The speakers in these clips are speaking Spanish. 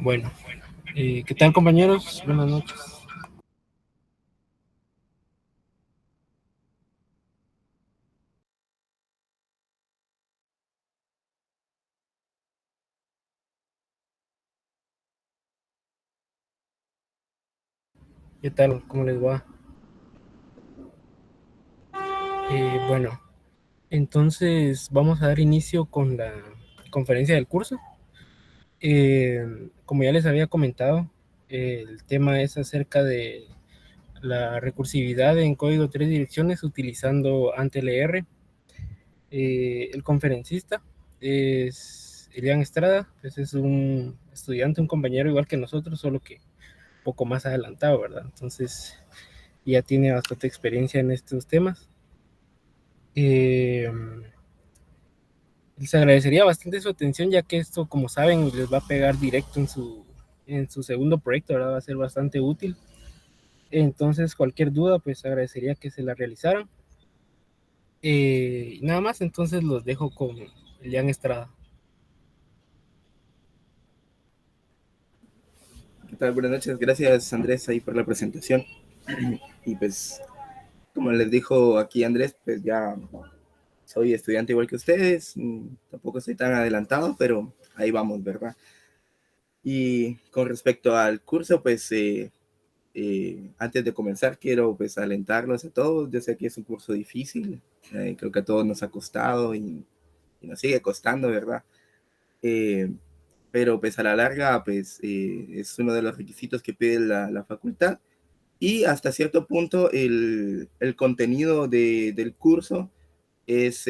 Bueno, ¿qué tal compañeros? Buenas noches. ¿Qué tal? ¿Cómo les va? Bueno, entonces vamos a dar inicio con la conferencia del curso. Como ya les había comentado, el tema es acerca de la recursividad en código tres direcciones utilizando AntLR. El conferencista es Elian Estrada, pues es un estudiante, un compañero igual que nosotros, solo que un poco más adelantado, ¿verdad? Entonces ya tiene bastante experiencia en estos temas. Eh, Les agradecería bastante su atención, ya que esto, como saben, les va a pegar directo en su segundo proyecto, ¿verdad? Va a ser bastante útil. Entonces, cualquier duda, pues agradecería que se la realizaran. Nada más, entonces los dejo con Elian Estrada. ¿Qué tal? Buenas noches. Gracias, Andrés, ahí por la presentación. Y pues, como les dijo aquí Andrés, pues ya soy estudiante igual que ustedes. Tampoco estoy tan adelantado, pero ahí vamos, ¿verdad? Y con respecto al curso, pues antes de comenzar, quiero pues alentarlos a todos. Yo sé que es un curso difícil. Creo que a todos nos ha costado y nos sigue costando, ¿verdad? Eh, pero pues a la larga, pues es uno de los requisitos que pide la facultad. Y hasta cierto punto el contenido del curso es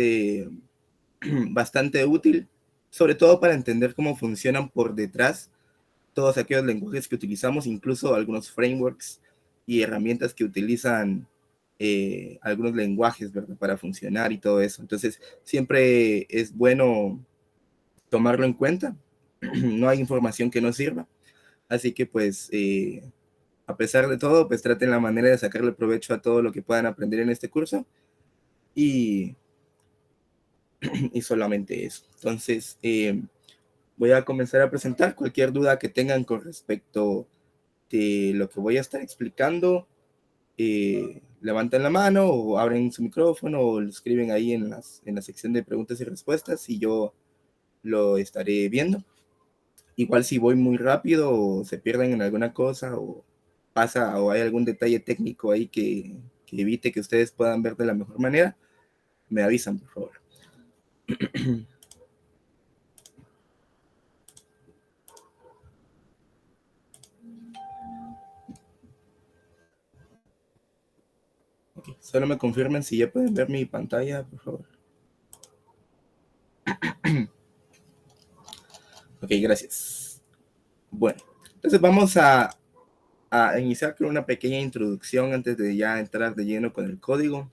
bastante útil, sobre todo para entender cómo funcionan por detrás todos aquellos lenguajes que utilizamos, incluso algunos frameworks y herramientas que utilizan algunos lenguajes, ¿verdad? Para funcionar y todo eso. Entonces, siempre es bueno tomarlo en cuenta. No hay información que no sirva. Así que pues a pesar de todo, pues traten la manera de sacarle provecho a todo lo que puedan aprender en este curso y, y solamente eso. Entonces, voy a comenzar a presentar cualquier duda que tengan con respecto de lo que voy a estar explicando. Levantan la mano o abren su micrófono o lo escriben ahí en la sección de preguntas y respuestas y yo lo estaré viendo. Igual si voy muy rápido o se pierden en alguna cosa o pasa o hay algún detalle técnico ahí que evite que ustedes puedan ver de la mejor manera, me avisan, por favor. Okay. Solo me confirmen si ya pueden ver mi pantalla, por favor. Ok, gracias. Bueno, entonces vamos a iniciar con una pequeña introducción antes de ya entrar de lleno con el código.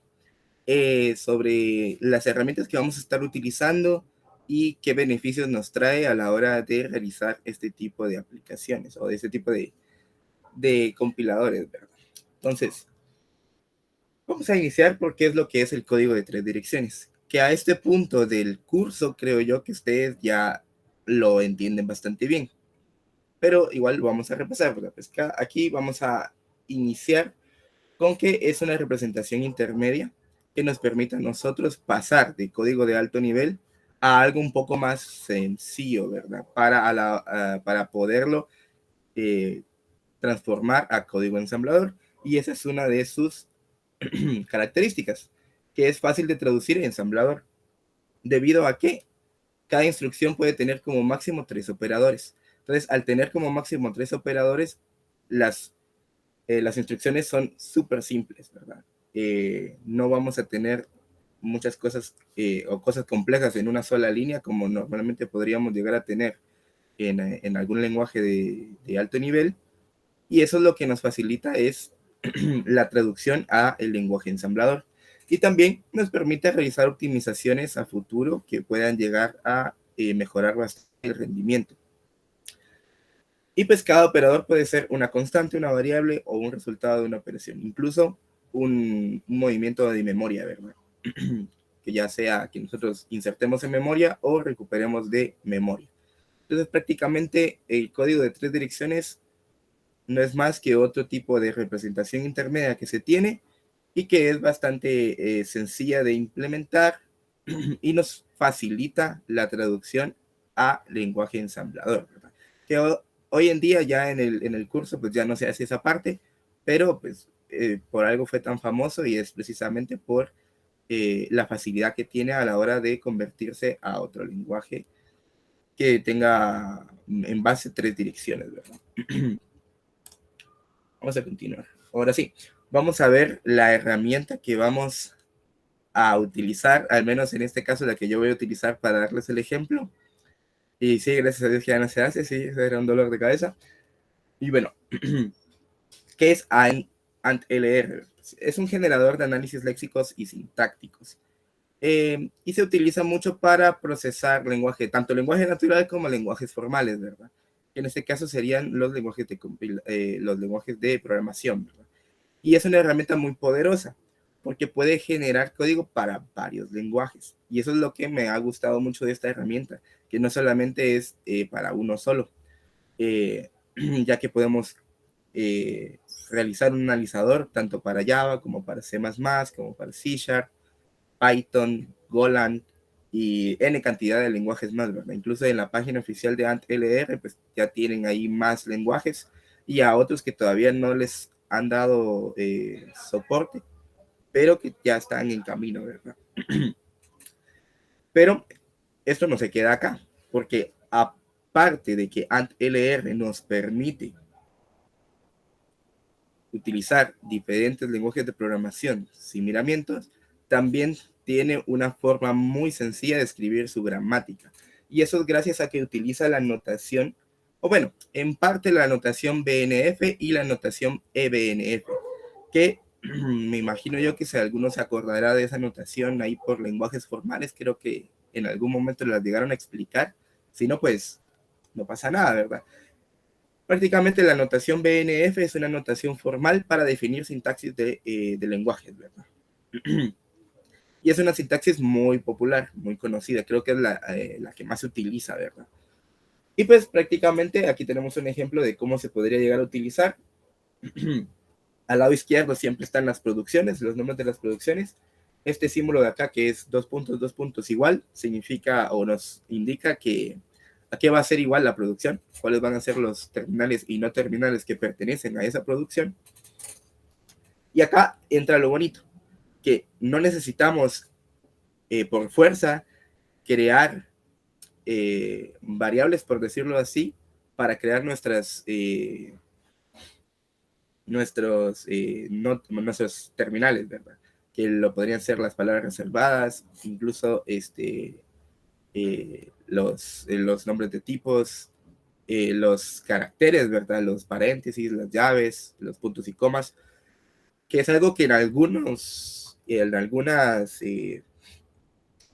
Sobre las herramientas que vamos a estar utilizando y qué beneficios nos trae a la hora de realizar este tipo de aplicaciones o de este tipo de compiladores, ¿verdad? Entonces, vamos a iniciar por qué es lo que es el código de tres direcciones, que a este punto del curso creo yo que ustedes ya lo entienden bastante bien, pero igual vamos a repasar, ¿verdad? Pues aquí vamos a iniciar con que es una representación intermedia que nos permite a nosotros pasar de código de alto nivel a algo un poco más sencillo, ¿verdad? Para poderlo eh, transformar a código ensamblador. Y esa es una de sus características, que es fácil de traducir en ensamblador, debido a que cada instrucción puede tener como máximo 3 operadores. Entonces, al tener como máximo 3 operadores, las las instrucciones son súper simples, ¿verdad? No vamos a tener muchas cosas o cosas complejas en una sola línea como normalmente podríamos llegar a tener en algún lenguaje de alto nivel. Y eso es lo que nos facilita es la traducción a el lenguaje ensamblador. Y también nos permite realizar optimizaciones a futuro que puedan llegar a mejorar bastante el rendimiento. Y pues cada operador puede ser una constante, una variable o un resultado de una operación, incluso un movimiento de memoria, ¿verdad? Que ya sea que nosotros insertemos en memoria o recuperemos de memoria. Entonces, prácticamente el código de 3 direcciones no es más que otro tipo de representación intermedia que se tiene y que es bastante sencilla de implementar y nos facilita la traducción a lenguaje ensamblador, ¿verdad? Que hoy en día ya en el curso pues ya no se hace esa parte, pero pues por algo fue tan famoso y es precisamente por la facilidad que tiene a la hora de convertirse a otro lenguaje que tenga en base 3 direcciones, ¿verdad? Vamos a continuar. Ahora sí, vamos a ver la herramienta que vamos a utilizar, al menos en este caso la que yo voy a utilizar para darles el ejemplo. Y sí, gracias a Dios que ya no se hace, sí, ese era un dolor de cabeza. Y bueno, ¿qué es ANT-LR? Es un generador de análisis léxicos y sintácticos. Y se utiliza mucho para procesar lenguaje, tanto lenguaje natural como lenguajes formales, ¿verdad? En este caso serían los lenguajes de programación, ¿verdad? Y es una herramienta muy poderosa porque puede generar código para varios lenguajes. Y eso es lo que me ha gustado mucho de esta herramienta, que no solamente es para uno solo, eh, ya que podemos eh, realizar un analizador tanto para Java como para C++, como para C Sharp, Python, Golang y N cantidad de lenguajes más, ¿verdad? Incluso en la página oficial de AntLR, pues ya tienen ahí más lenguajes y a otros que todavía no les han dado soporte, pero que ya están en camino, ¿verdad? Pero esto no se queda acá, porque aparte de que AntLR nos permite utilizar diferentes lenguajes de programación sin miramientos, también tiene una forma muy sencilla de escribir su gramática. Y eso es gracias a que utiliza la notación, o bueno, en parte la notación BNF y la notación EBNF, que me imagino yo que si alguno se acordará de esa notación ahí por lenguajes formales, creo que en algún momento las llegaron a explicar. Si no, pues no pasa nada, ¿verdad? Prácticamente la notación BNF es una notación formal para definir sintaxis de lenguajes, ¿verdad? Y es una sintaxis muy popular, muy conocida, creo que es la que más se utiliza, ¿verdad? Y pues prácticamente aquí tenemos un ejemplo de cómo se podría llegar a utilizar. Al lado izquierdo siempre están las producciones, los nombres de las producciones. Este símbolo de acá, que es 2 puntos igual, significa o nos indica que a qué va a ser igual la producción, cuáles van a ser los terminales y no terminales que pertenecen a esa producción. Y acá entra lo bonito, que no necesitamos por fuerza crear variables, por decirlo así, para crear nuestros terminales, ¿verdad? Que lo podrían ser las palabras reservadas, incluso los nombres de tipos, los caracteres, ¿verdad? Los paréntesis, las llaves, los puntos y comas, que es algo que en algunas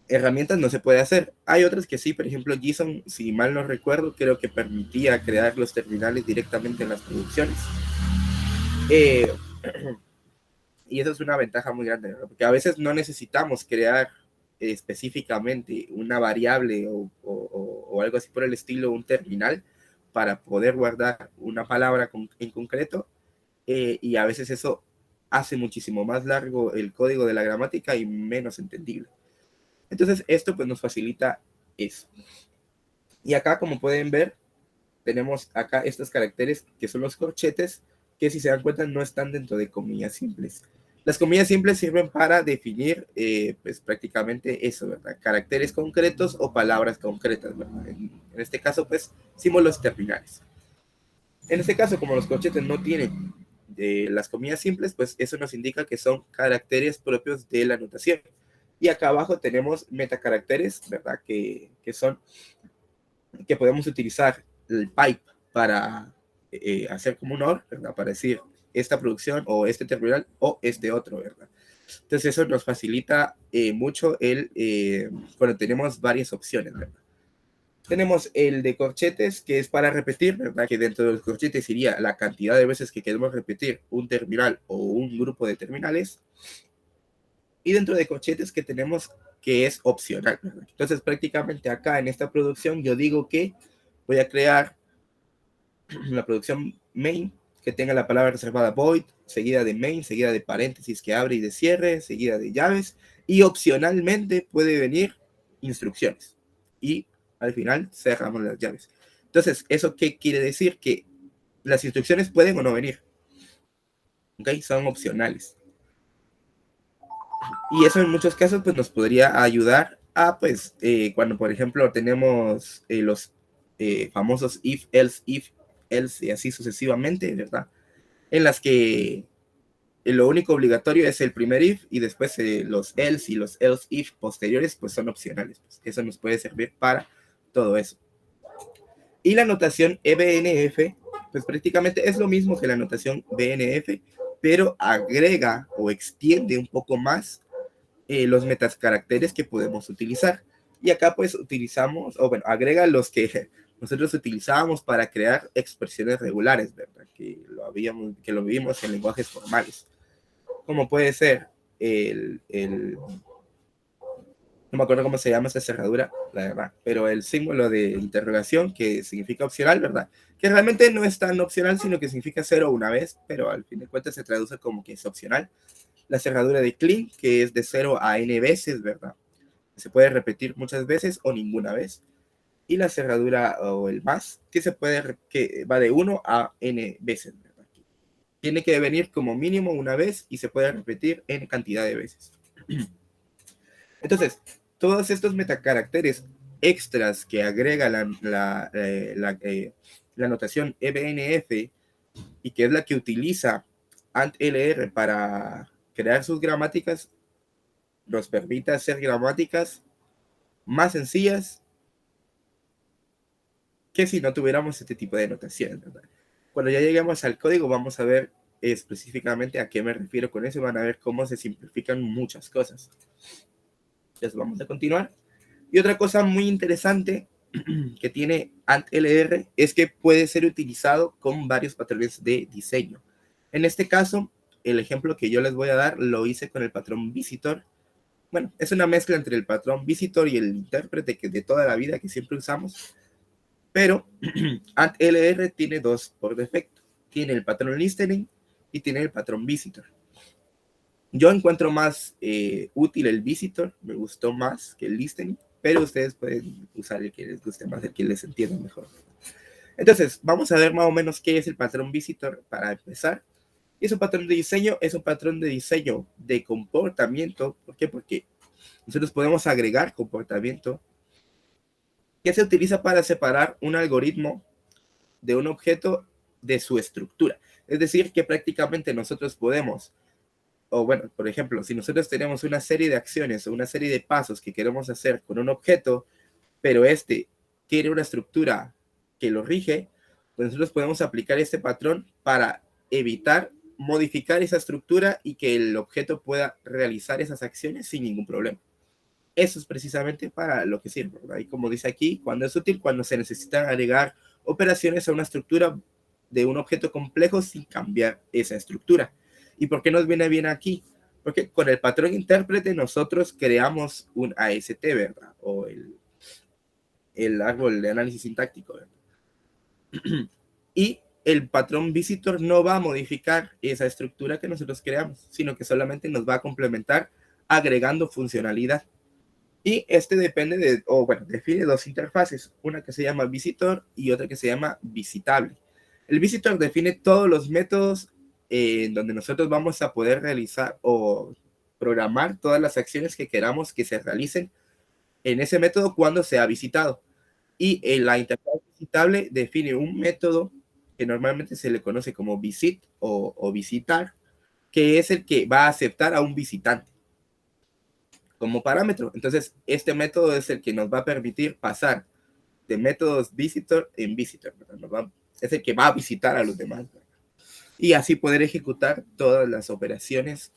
herramientas no se puede hacer. Hay otras que sí, por ejemplo, JSON, si mal no recuerdo, creo que permitía crear los terminales directamente en las producciones. Eh, y eso es una ventaja muy grande, ¿verdad? Porque a veces no necesitamos crear específicamente una variable o algo así por el estilo, un terminal, para poder guardar una palabra en concreto, y a veces eso hace muchísimo más largo el código de la gramática y menos entendible. Entonces esto pues nos facilita eso. Y acá, como pueden ver, tenemos acá estos caracteres que son los corchetes, que si se dan cuenta no están dentro de comillas simples. Las comillas simples sirven para definir pues prácticamente eso, ¿verdad? Caracteres concretos o palabras concretas, ¿verdad? En este caso, pues, símbolos terminales. En este caso, como los corchetes no tienen las comillas simples, pues eso nos indica que son caracteres propios de la notación. Y acá abajo tenemos metacaracteres, ¿verdad? Que podemos utilizar el pipe para hacer como un OR, ¿verdad? Para decir esta producción o este terminal o este otro, ¿verdad? Entonces eso nos facilita mucho cuando tenemos varias opciones, ¿verdad? Tenemos el de corchetes, que es para repetir, ¿verdad? Que dentro de los corchetes iría la cantidad de veces que queremos repetir un terminal o un grupo de terminales. Y dentro de corchetes que tenemos que es opcional, ¿verdad? Entonces prácticamente acá en esta producción yo digo que voy a crear la producción main que tenga la palabra reservada void, seguida de main, seguida de paréntesis que abre y de cierre, seguida de llaves, y opcionalmente puede venir instrucciones. Y al final cerramos las llaves. Entonces, ¿eso qué quiere decir? Que las instrucciones pueden o no venir. ¿Ok? Son opcionales. Y eso en muchos casos pues nos podría ayudar a pues cuando por ejemplo tenemos los famosos if, else y así sucesivamente, ¿verdad? En las que lo único obligatorio es el primer if y después los else y los else if posteriores pues son opcionales. Pues eso nos puede servir para todo eso. Y la notación EBNF pues prácticamente es lo mismo que la notación BNF, pero agrega o extiende un poco más los metacaracteres que podemos utilizar. Y acá pues utilizamos, o bueno, agrega los que nosotros utilizábamos para crear expresiones regulares, ¿verdad? Que lo vimos en lenguajes formales. Como puede ser no me acuerdo cómo se llama esa cerradura, la verdad, pero el símbolo de interrogación que significa opcional, ¿verdad? Que realmente no es tan opcional, sino que significa cero una vez, pero al fin de cuentas se traduce como que es opcional. La cerradura de clean, que es de 0 a n veces, ¿verdad? Se puede repetir muchas veces o ninguna vez. Y la cerradura o el más, que va de 1 a n veces, ¿verdad? Tiene que venir como mínimo una vez y se puede repetir en cantidad de veces. Entonces, todos estos metacaracteres extras que agrega la notación EBNF y que es la que utiliza AntLR para crear sus gramáticas, nos permite hacer gramáticas más sencillas que si no tuviéramos este tipo de notaciones, ¿verdad? Cuando ya lleguemos al código vamos a ver específicamente a qué me refiero con eso y van a ver cómo se simplifican muchas cosas. Entonces vamos a continuar. Y otra cosa muy interesante que tiene AntLR es que puede ser utilizado con varios patrones de diseño. En este caso, el ejemplo que yo les voy a dar lo hice con el patrón visitor. Bueno, es una mezcla entre el patrón visitor y el intérprete que de toda la vida que siempre usamos, pero AntLR tiene dos por defecto. Tiene el patrón listening y tiene el patrón visitor. Yo encuentro más útil el visitor, me gustó más que el listening, pero ustedes pueden usar el que les guste más, el que les entienda mejor. Entonces, vamos a ver más o menos qué es el patrón visitor para empezar. Es un patrón de diseño, es un patrón de diseño de comportamiento. ¿Por qué? Porque nosotros podemos agregar comportamiento que se utiliza para separar un algoritmo de un objeto de su estructura. Es decir, que prácticamente nosotros podemos, o bueno, por ejemplo, si nosotros tenemos una serie de acciones o una serie de pasos que queremos hacer con un objeto, pero este tiene una estructura que lo rige, pues nosotros podemos aplicar este patrón para evitar modificar esa estructura y que el objeto pueda realizar esas acciones sin ningún problema. Eso es precisamente para lo que sirve, ¿verdad? Y como dice aquí, cuando es útil, cuando se necesitan agregar operaciones a una estructura de un objeto complejo sin cambiar esa estructura. ¿Y por qué nos viene bien aquí? Porque con el patrón intérprete nosotros creamos un AST, ¿verdad? O el árbol de análisis sintáctico, ¿verdad? Y el patrón visitor no va a modificar esa estructura que nosotros creamos, sino que solamente nos va a complementar agregando funcionalidad. Y este depende define dos interfaces, una que se llama visitor y otra que se llama visitable. El visitor define todos los métodos en donde nosotros vamos a poder realizar o programar todas las acciones que queramos que se realicen en ese método cuando sea visitado. Y la interfaz visitable define un método que normalmente se le conoce como visit o visitar, que es el que va a aceptar a un visitante como parámetro. Entonces, este método es el que nos va a permitir pasar de métodos visitor en visitor. Es el que va a visitar a los demás. Y así poder ejecutar todas las operaciones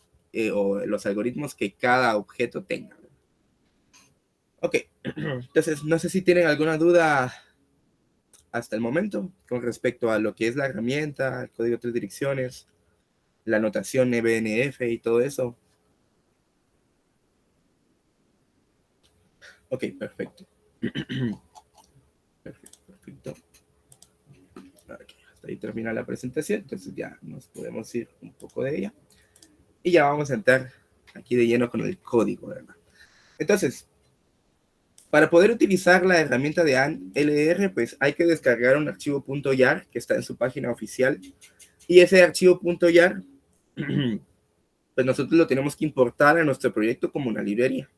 o los algoritmos que cada objeto tenga. Ok, entonces no sé si tienen alguna duda hasta el momento con respecto a lo que es la herramienta, el código 3 direcciones, la notación EBNF y todo eso. Ok, perfecto. Perfecto. Perfecto. Okay, hasta ahí termina la presentación, entonces ya nos podemos ir un poco de ella. Y ya vamos a entrar aquí de lleno con el código, ¿verdad? Entonces, para poder utilizar la herramienta de ANLR, pues hay que descargar un archivo .jar que está en su página oficial. Y ese archivo .jar, pues nosotros lo tenemos que importar a nuestro proyecto como una librería.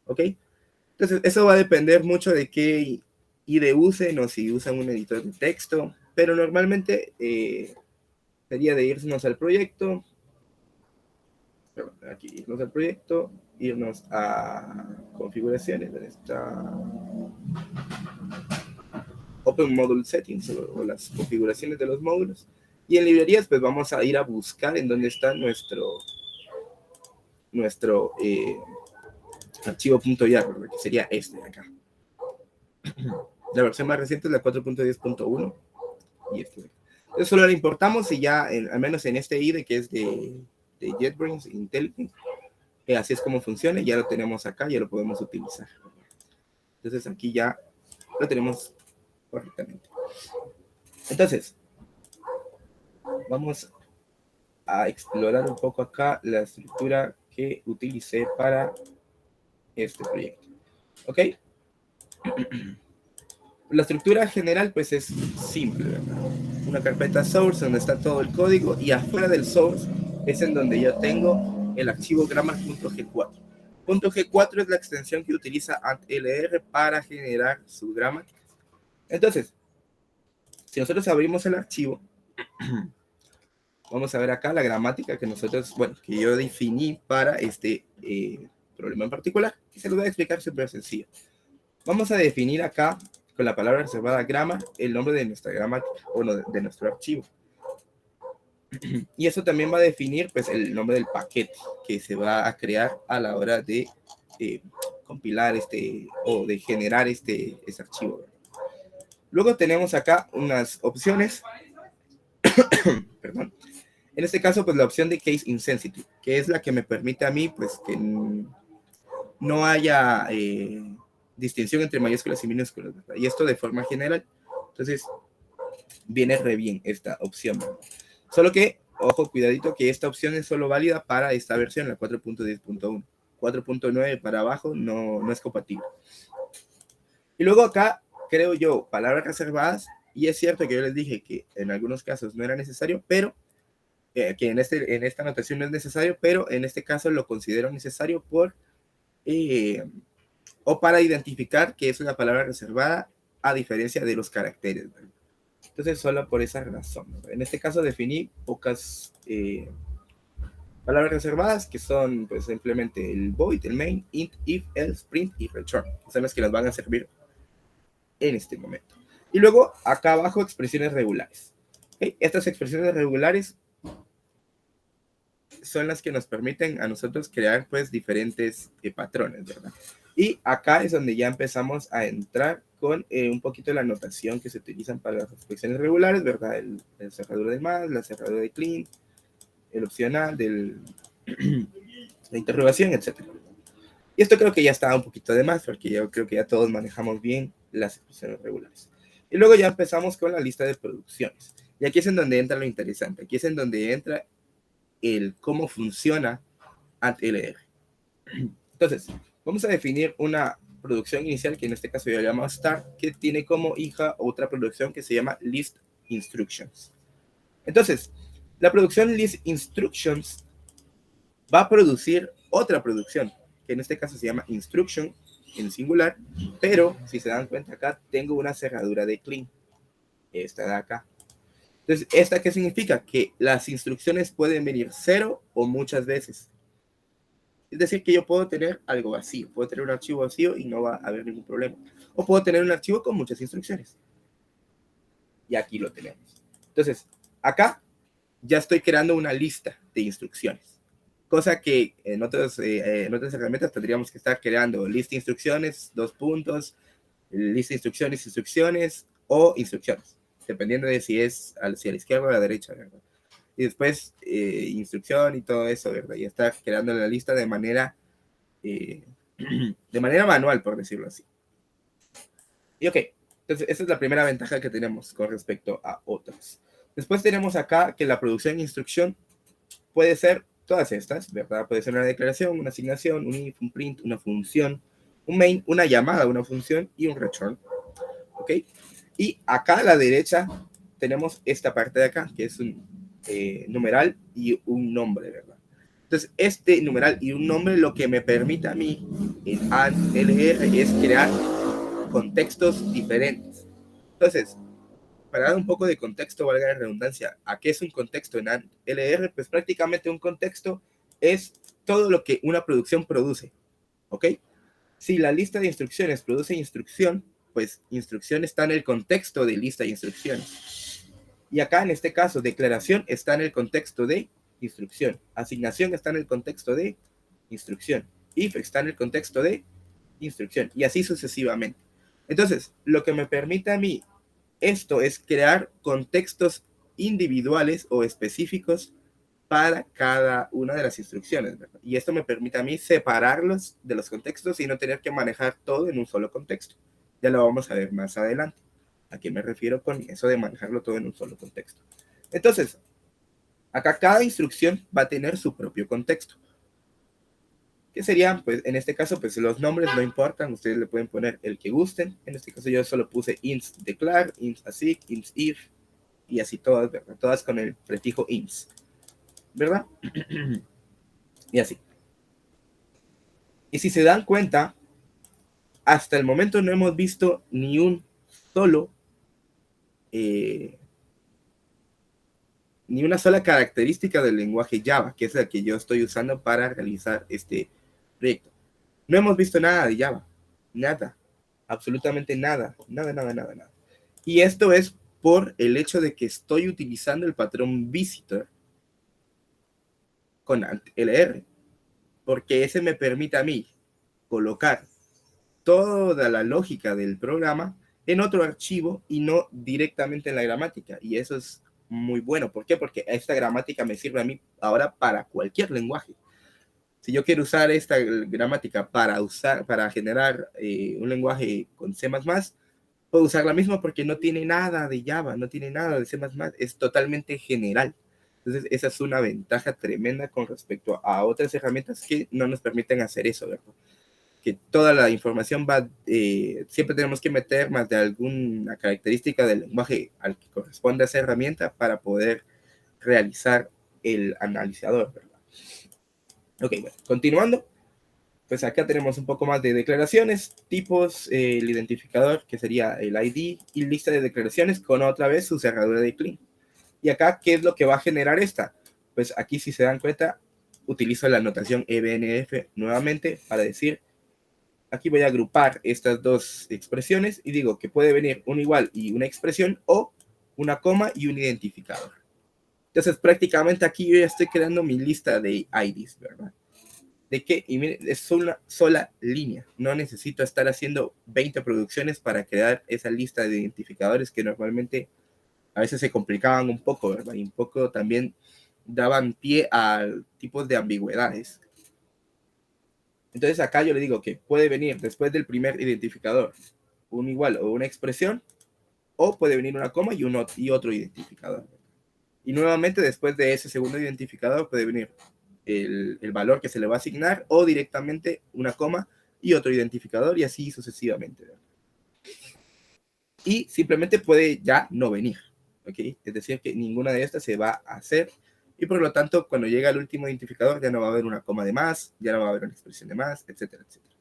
¿Ok? Entonces, eso va a depender mucho de qué IDE usen o si usan un editor de texto. Pero normalmente sería de irnos al proyecto. Aquí, irnos al proyecto, irnos a configuraciones, donde está Open Module Settings o las configuraciones de los módulos. Y en librerías, pues vamos a ir a buscar en dónde está nuestro archivo .jar, que sería este de acá. La versión más reciente es la 4.10.1 y este. Entonces solo lo importamos y ya, al menos en este IDE que es de JetBrains Intelligent, así es como funciona, ya lo tenemos acá, ya lo podemos utilizar. Entonces aquí ya lo tenemos correctamente. Entonces, vamos a explorar un poco acá la estructura que utilicé para este proyecto. ¿Ok? La estructura general pues es simple, ¿verdad? Una carpeta source donde está todo el código y afuera del source es en donde yo tengo el archivo grammar.g4. .g4 es la extensión que utiliza ANTLR para generar su gramática. Entonces, si nosotros abrimos el archivo, vamos a ver acá la gramática que nosotros, bueno, que yo definí para este problema en particular. Y se lo voy a explicar súper sencillo. Vamos a definir acá, con la palabra reservada grammar, el nombre de nuestra gramática, bueno, de nuestro archivo. Y eso también va a definir, pues, el nombre del paquete que se va a crear a la hora de compilar o de generar este archivo. Luego tenemos acá unas opciones, perdón. En este caso, pues la opción de case insensitive, que es la que me permite a mí, pues, que no haya distinción entre mayúsculas y minúsculas, ¿verdad? Y esto de forma general. Entonces, viene re bien esta opción, ¿verdad? Solo que, ojo, cuidadito, que esta opción es solo válida para esta versión, la 4.10.1. 4.9 para abajo no es compatible. Y luego acá, creo yo, palabras reservadas, y es cierto que yo les dije que en algunos casos no era necesario, pero que en esta anotación no es necesario, pero en este caso lo considero necesario o para identificar que es una palabra reservada a diferencia de los caracteres, ¿verdad? Entonces, solo por esa razón, ¿verdad? En este caso definí pocas palabras reservadas que son pues simplemente el void, el main, int, if, else, print y return. Son las que nos van a servir en este momento. Y luego, acá abajo, expresiones regulares. ¿Okay? Estas expresiones regulares son las que nos permiten a nosotros crear pues diferentes patrones, ¿verdad? Y acá es donde ya empezamos a entrar con un poquito de la notación que se utilizan para las expresiones regulares, ¿verdad? El cerradura de más, la cerradura de clean, el opcional, la interrogación, etc. Y esto creo que ya está un poquito de más, porque yo creo que ya todos manejamos bien las expresiones regulares. Y luego ya empezamos con la lista de producciones. Y aquí es en donde entra lo interesante. Aquí es en donde entra el cómo funciona ANTLR. Entonces, vamos a definir una producción inicial que en este caso yo llamo start, que tiene como hija otra producción que se llama list instructions. Entonces, la producción list instructions va a producir otra producción, que en este caso se llama instruction en singular, pero si se dan cuenta acá tengo una cerradura de clean, esta de acá. Entonces, ¿esta qué significa? Que las instrucciones pueden venir cero o muchas veces. Es decir, que yo puedo tener algo vacío, puedo tener un archivo vacío y no va a haber ningún problema. O puedo tener un archivo con muchas instrucciones. Y aquí lo tenemos. Entonces, acá ya estoy creando una lista de instrucciones. Cosa que en otras herramientas tendríamos que estar creando lista de instrucciones, dos puntos, lista de instrucciones, instrucciones o instrucciones. Dependiendo de si es hacia la izquierda o a la derecha, ¿verdad? Y después instrucción y todo eso, ¿verdad? Y estar creando la lista de manera manual, por decirlo así. Y ok, Entonces, esa es la primera ventaja que tenemos con respecto a otras. Después tenemos acá que la producción e instrucción puede ser todas estas, ¿verdad? Puede ser una declaración, una asignación, un if, un print, una función, un main, una llamada, una función y un return. ¿Ok? Y acá a la derecha tenemos esta parte de acá, que es un numeral y un nombre, ¿verdad? Entonces, este numeral y un nombre lo que me permite a mí en AND-LR es crear contextos diferentes. Entonces, para dar un poco de contexto, valga la redundancia, ¿a qué es un contexto en AND-LR? Pues prácticamente un contexto es todo lo que una producción produce, ¿ok? Si la lista de instrucciones produce instrucción, pues instrucción está en el contexto de lista de instrucciones. Y acá en este caso, declaración está en el contexto de instrucción. Asignación está en el contexto de instrucción. If está en el contexto de instrucción. Y así sucesivamente. Entonces, lo que me permite a mí esto es crear contextos individuales o específicos para cada una de las instrucciones, ¿verdad? Y esto me permite a mí separarlos de los contextos y no tener que manejar todo en un solo contexto. Ya lo vamos a ver más adelante. ¿A qué me refiero con eso de manejarlo todo en un solo contexto? Entonces, acá cada instrucción va a tener su propio contexto. ¿Qué serían? Pues en este caso, pues los nombres no importan, ustedes le pueden poner el que gusten. En este caso yo solo puse ints declare, ints asig, ints if, y así todas, ¿verdad? Todas con el prefijo ints, ¿verdad? Y así. Y si se dan cuenta, hasta el momento no hemos visto ni un solo, ni una sola característica del lenguaje Java, que es la que yo estoy usando para realizar este proyecto. No hemos visto nada de Java, nada, absolutamente nada, nada, nada, nada, nada. Y esto es por el hecho de que estoy utilizando el patrón visitor con LR, porque ese me permite a mí colocar toda la lógica del programa en otro archivo y no directamente en la gramática. Y eso es muy bueno. ¿Por qué? Porque esta gramática me sirve a mí ahora para cualquier lenguaje. Si yo quiero usar esta gramática para generar un lenguaje con C++, puedo usar la misma porque no tiene nada de Java, no tiene nada de C++, es totalmente general. Entonces, esa es una ventaja tremenda con respecto a otras herramientas que no nos permiten hacer eso, ¿verdad? Que toda la información va, siempre tenemos que meter más de alguna característica del lenguaje al que corresponde a esa herramienta para poder realizar el analizador, ¿verdad? Ok, bueno, continuando, pues acá tenemos un poco más de declaraciones, tipos, el identificador, que sería el ID, y lista de declaraciones con otra vez su cerradura de clean. Y acá, ¿qué es lo que va a generar esta? Pues aquí, si se dan cuenta, utilizo la notación EBNF nuevamente para decir, aquí voy a agrupar estas dos expresiones y digo que puede venir un igual y una expresión o una coma y un identificador. Entonces, prácticamente aquí yo ya estoy creando mi lista de IDs, ¿verdad? De que, y miren, es una sola línea. No necesito estar haciendo 20 producciones para crear esa lista de identificadores que normalmente a veces se complicaban un poco, ¿verdad? Y un poco también daban pie a tipos de ambigüedades. Entonces acá yo le digo que puede venir después del primer identificador un igual o una expresión, o puede venir una coma y otro identificador. Y nuevamente después de ese segundo identificador puede venir el valor que se le va a asignar o directamente una coma y otro identificador y así sucesivamente. Y simplemente puede ya no venir, ¿ok? Es decir, que ninguna de estas se va a hacer y por lo tanto cuando llega el último identificador ya no va a haber una coma de más, ya no va a haber una expresión de más, etcétera, etcétera.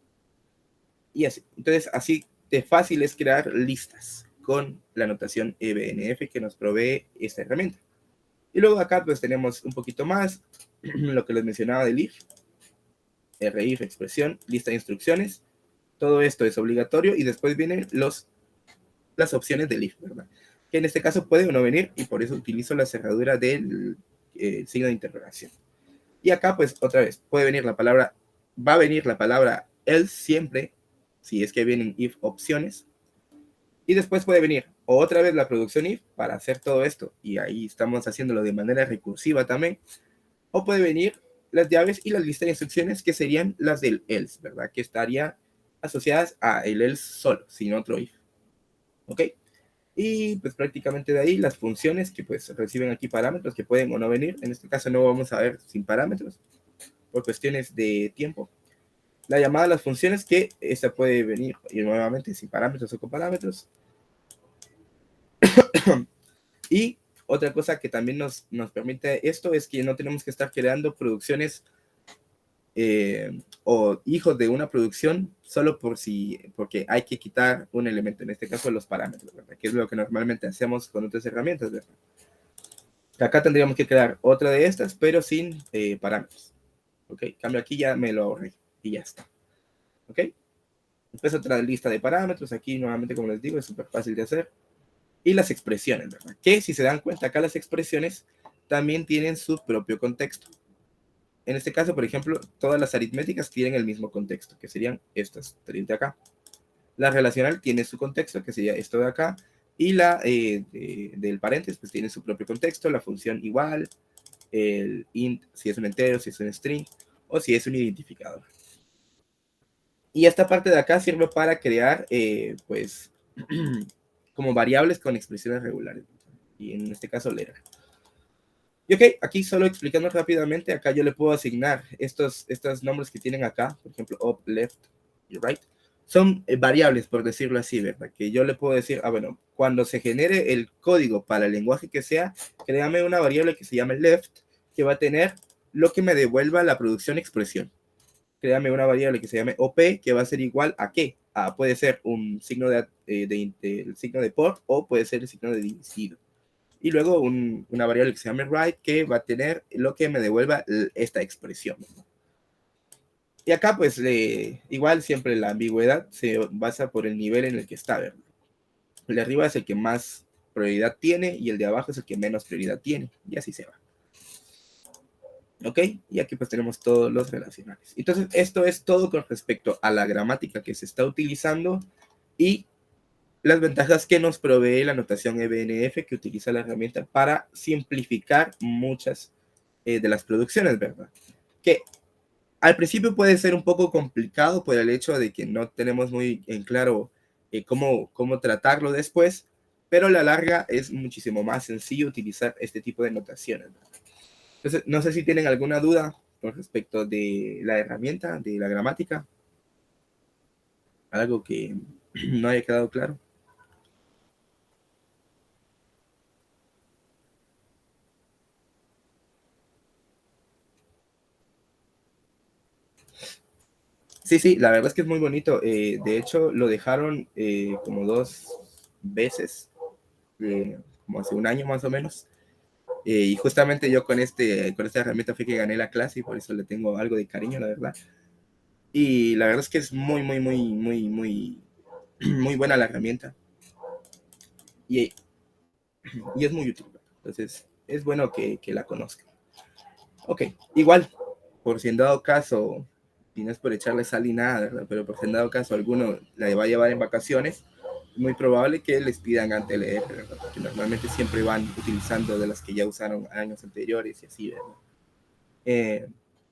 Y así. Entonces, así de fácil es crear listas con la notación EBNF que nos provee esta herramienta. Y luego acá pues tenemos un poquito más lo que les mencionaba del if, RIF, expresión, lista de instrucciones. Todo esto es obligatorio y después vienen las opciones del if, ¿verdad? Que en este caso puede o no venir y por eso utilizo la cerradura del signo de interrogación. Y acá pues otra vez puede venir la palabra, va a venir la palabra else siempre, si es que vienen if opciones. Y después puede venir otra vez la producción if para hacer todo esto. Y ahí estamos haciéndolo de manera recursiva también. O puede venir las llaves y las listas de instrucciones que serían las del else, ¿verdad? Que estarían asociadas a el else solo, sin otro if. ¿ok? Y pues prácticamente de ahí las funciones que pues reciben aquí parámetros que pueden o no venir. En este caso no vamos a ver sin parámetros por cuestiones de tiempo. La llamada a las funciones que esta puede venir y nuevamente sin parámetros o con parámetros. Y otra cosa que también nos permite esto es que no tenemos que estar creando producciones o hijos de una producción solo porque hay que quitar un elemento, en este caso los parámetros, ¿verdad? Que es lo que normalmente hacemos con otras herramientas, ¿verdad? Acá tendríamos que crear otra de estas, pero sin parámetros. ¿Ok? Cambio aquí, ya me lo ahorré y ya está. ¿Ok? Después otra lista de parámetros. Aquí nuevamente, como les digo, es súper fácil de hacer. Y las expresiones, ¿verdad? Que si se dan cuenta acá las expresiones también tienen su propio contexto. En este caso, por ejemplo, todas las aritméticas tienen el mismo contexto, que serían estas tres de acá. La relacional tiene su contexto, que sería esto de acá, y la del paréntesis, pues tiene su propio contexto, la función igual, el int, si es un entero, si es un string, o si es un identificador. Y esta parte de acá sirve para crear, pues, como variables con expresiones regulares. Y en este caso, leer. Y ok, aquí solo explicando rápidamente, acá yo le puedo asignar estos nombres que tienen acá, por ejemplo, up, left y right. Son variables, por decirlo así, ¿verdad? Que yo le puedo decir, bueno, cuando se genere el código para el lenguaje que sea, créame una variable que se llame left, que va a tener lo que me devuelva la producción expresión. Créame una variable que se llame op, que va a ser igual a qué. Puede ser un signo el signo de por, o puede ser el signo de dividido. Y luego una variable que se llame right, que va a tener lo que me devuelva esta expresión. Y acá, pues, igual siempre la ambigüedad se basa por el nivel en el que está, ¿verdad? El de arriba es el que más prioridad tiene y el de abajo es el que menos prioridad tiene. Y así se va. ¿Ok? Y aquí pues tenemos todos los relacionales. Entonces, esto es todo con respecto a la gramática que se está utilizando y las ventajas que nos provee la notación EBNF que utiliza la herramienta para simplificar muchas de las producciones, ¿verdad? Que al principio puede ser un poco complicado por el hecho de que no tenemos muy en claro cómo tratarlo después, pero a la larga es muchísimo más sencillo utilizar este tipo de notaciones, ¿verdad? Entonces, no sé si tienen alguna duda con respecto de la herramienta, de la gramática, algo que no haya quedado claro. Sí, sí, la verdad es que es muy bonito. De hecho, lo dejaron como 2 veces, como hace un año más o menos. Y justamente yo con esta herramienta fue que gané la clase y por eso le tengo algo de cariño, la verdad. Y la verdad es que es muy, muy, muy, muy, muy, muy buena la herramienta. Y, y es muy útil. Entonces, es bueno que la conozcan. Ok, igual, por si en dado caso, y no es por echarle sal y nada, ¿verdad? Pero por si en dado caso alguno la va a llevar en vacaciones, es muy probable que les pidan ante leer, ¿verdad? Porque normalmente siempre van utilizando de las que ya usaron años anteriores y así, ¿verdad?